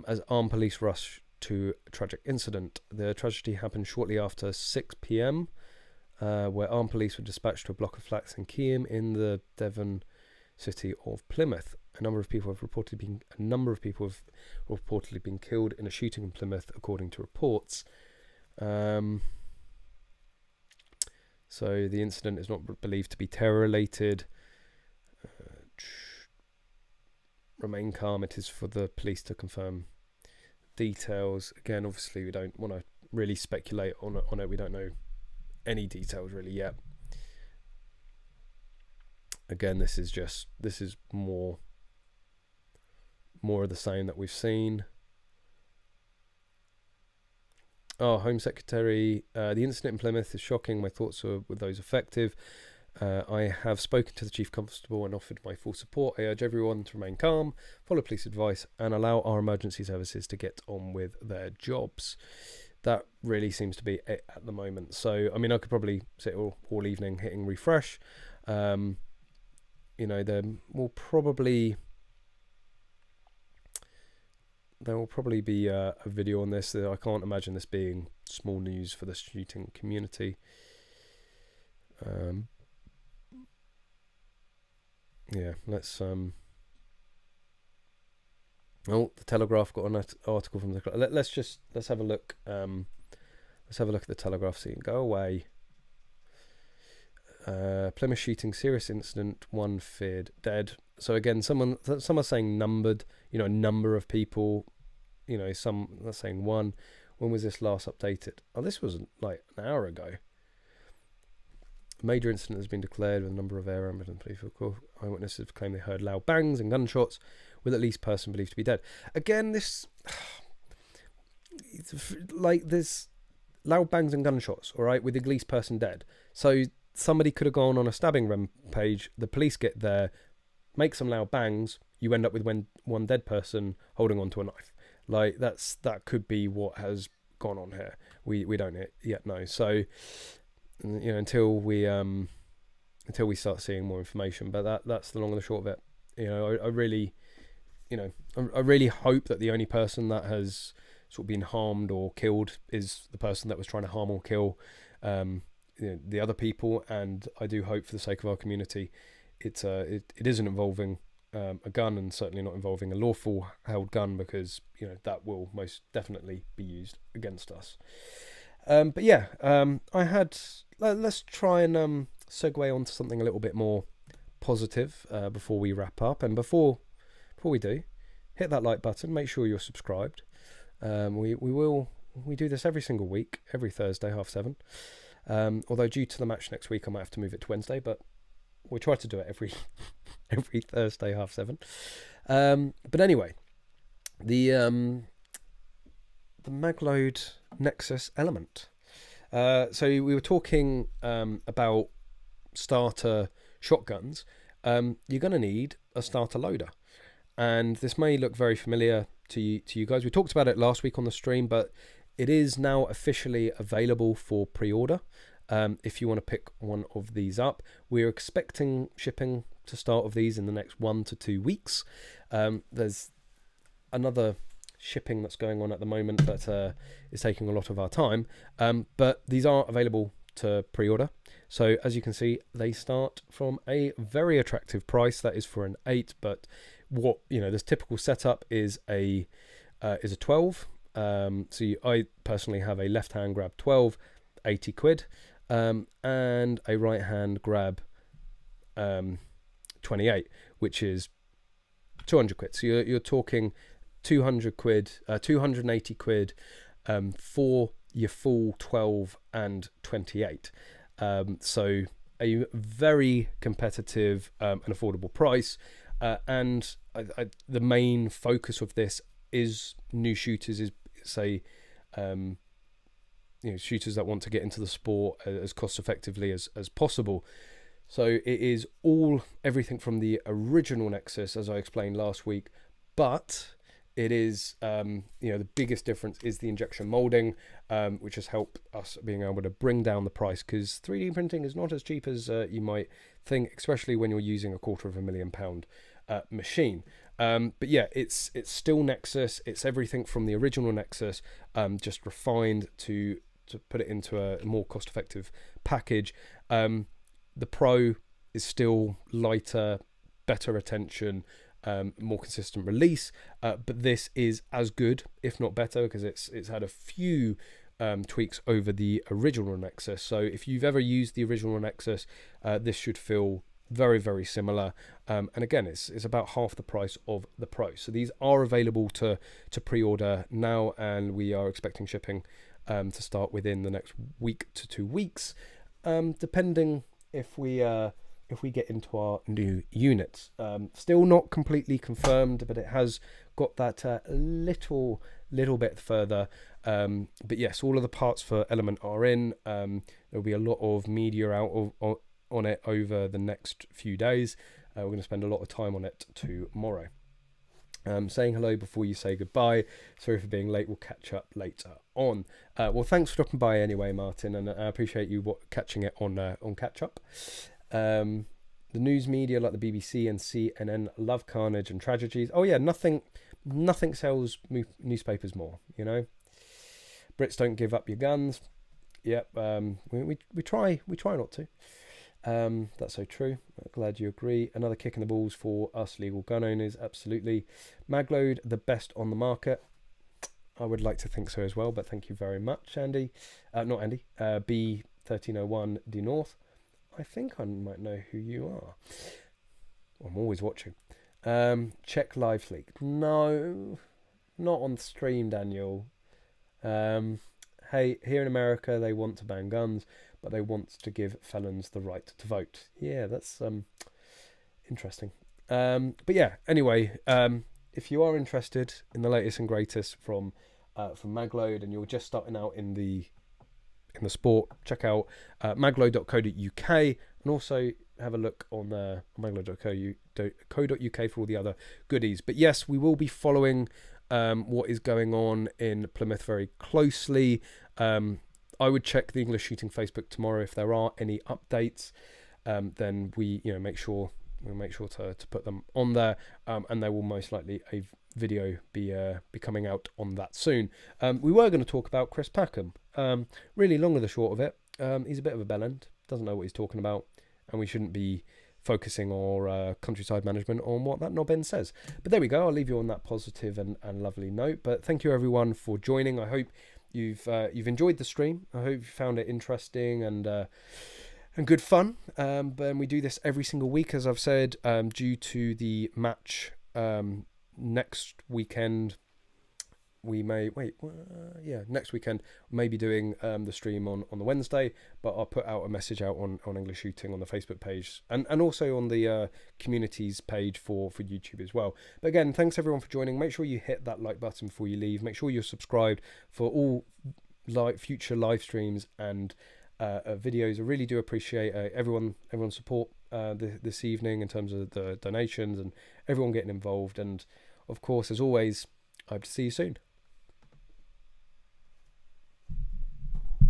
As armed police rush to a tragic incident. The tragedy happened shortly after 6 p.m. Where armed police were dispatched to a block of flats in Keyham in the Devon city of Plymouth. A number of people have reportedly been killed in a shooting in Plymouth, according to reports. So the incident is not believed to be terror-related. Remain calm. It is for the police to confirm details. Again, obviously, we don't want to really speculate on it. We don't know any details really yet. Again, this is more of the same that we've seen. Home Secretary, the incident in Plymouth is shocking. My thoughts are with those affected. I have spoken to the Chief Constable and offered my full support. I urge everyone to remain calm, follow police advice, and allow our emergency services to get on with their jobs. That really seems to be it at the moment. So, I mean, I could probably sit all evening hitting refresh. You know, there will probably be a video on this. I can't imagine this being small news for the shooting community. Yeah, let's the Telegraph got an article from the. Let's have a look. Let's have a look at the Telegraph scene. Go away. Plymouth shooting, serious incident, 1 feared dead. So again, some are saying numbered. You know, a number of people. You know, some are saying 1. When was this last updated? Oh, this was like an hour ago. A major incident has been declared with a number of air ambulance people. Eyewitnesses have claimed they heard loud bangs and gunshots, with at least person believed to be dead. Again, this like there's loud bangs and gunshots, all right, with at least person dead. So somebody could have gone on a stabbing rampage. The police get there, make some loud bangs. You end up with one dead person holding onto a knife. Like that could be what has gone on here. We don't yet know. So, you know, until we start seeing more information. But that's the long and the short of it. You know, I really hope that the only person that has sort of been harmed or killed is the person that was trying to harm or kill the other people. And I do hope, for the sake of our community, it isn't involving a gun, and certainly not involving a lawful held gun, because you know that will most definitely be used against us. But yeah, let's try and segue on to something a little bit more positive before we wrap up. And before we do, hit that like button. Make sure you're subscribed. We do this every single week, every Thursday, 7:30. Although due to the match next week, I might have to move it to Wednesday, but we try to do it every Thursday, 7:30. But anyway, the Magload Nexus Element. So we were talking about starter shotguns, you're going to need a starter loader. And this may look very familiar to you guys. We talked about it last week on the stream, but it is now officially available for pre-order. If you want to pick one of these up, we're expecting shipping to start of these in the next 1 to 2 weeks. There's another shipping that's going on at the moment that is taking a lot of our time, but these are available to pre-order. So as you can see, they start from a very attractive price. That is for an 8, but what this typical setup is a 12. I personally have a left hand grab 12, 80 quid, and a right hand grab 28, which is 200 quid. So you're talking 200 quid, 280 quid for your full 12 and 28. So a very competitive and affordable price. And the main focus of this is new shooters, is say shooters that want to get into the sport as cost effectively as possible. So it is everything from the original Nexus, as I explained last week, but it is the biggest difference is the injection molding, which has helped us being able to bring down the price, because 3D printing is not as cheap as you might think, especially when you're using a £250,000 machine. But yeah, it's still Nexus. It's everything from the original Nexus, just refined to put it into a more cost-effective package. The Pro is still lighter, better retention, more consistent release, but this is as good, if not better, because it's had a few tweaks over the original Nexus. So if you've ever used the original Nexus, this should feel very, very similar. And again, it's about half the price of the Pro. So these are available to pre-order now, and we are expecting shipping to start within the next week to 2 weeks, depending if we get into our new units. Still not completely confirmed, but it has got that little bit further. But yes, all of the parts for Element are in. There'll be a lot of media out on it over the next few days. We're going to spend a lot of time on it tomorrow. Saying hello before you say goodbye. Sorry for being late. We'll catch up later on. Well, thanks for dropping by anyway, Martin, and I appreciate you catching it on catch up. The news media like the BBC and CNN love carnage and tragedies. Oh yeah, nothing sells newspapers more. Brits don't give up your guns. Yep. We try not to. That's so true. Glad you agree. Another kick in the balls for us legal gun owners. Absolutely. Magload, the best on the market. I would like to think so as well, but thank you very much, Andy. Not Andy. B1301 D North. I think I might know who you are. I'm always watching. Check live leak. No, not on stream, Daniel. Hey, here in America, they want to ban guns, but they want to give felons the right to vote. Yeah, that's interesting. But yeah, anyway, if you are interested in the latest and greatest from Magload, and you're just starting out in the sport, check out magload.co.uk, and also have a look on magload.co.uk for all the other goodies. But yes, we will be following what is going on in Plymouth very closely. I would check the English Shooting Facebook tomorrow if there are any updates. Then we make sure to put them on there, and there will most likely a video be coming out on that soon. We were going to talk about Chris Packham. Really, long of the short of it, he's a bit of a bellend, doesn't know what he's talking about, and we shouldn't be focusing our countryside management on what that nobbin says. But there we go. I'll leave you on that positive and lovely note. But thank you everyone for joining. I hope you've enjoyed the stream. I hope you found it interesting and good fun. But we do this every single week, as I've said, due to the match next weekend. Next weekend we may be doing the stream on the Wednesday, but I'll put out a message out on English Shooting on the Facebook page and also on the communities page for YouTube as well. But again, thanks everyone for joining. Make sure you hit that like button before you leave. Make sure you're subscribed for all future live streams and videos. I really do appreciate everyone's support this evening in terms of the donations and everyone getting involved. And of course, as always, I hope to see you soon.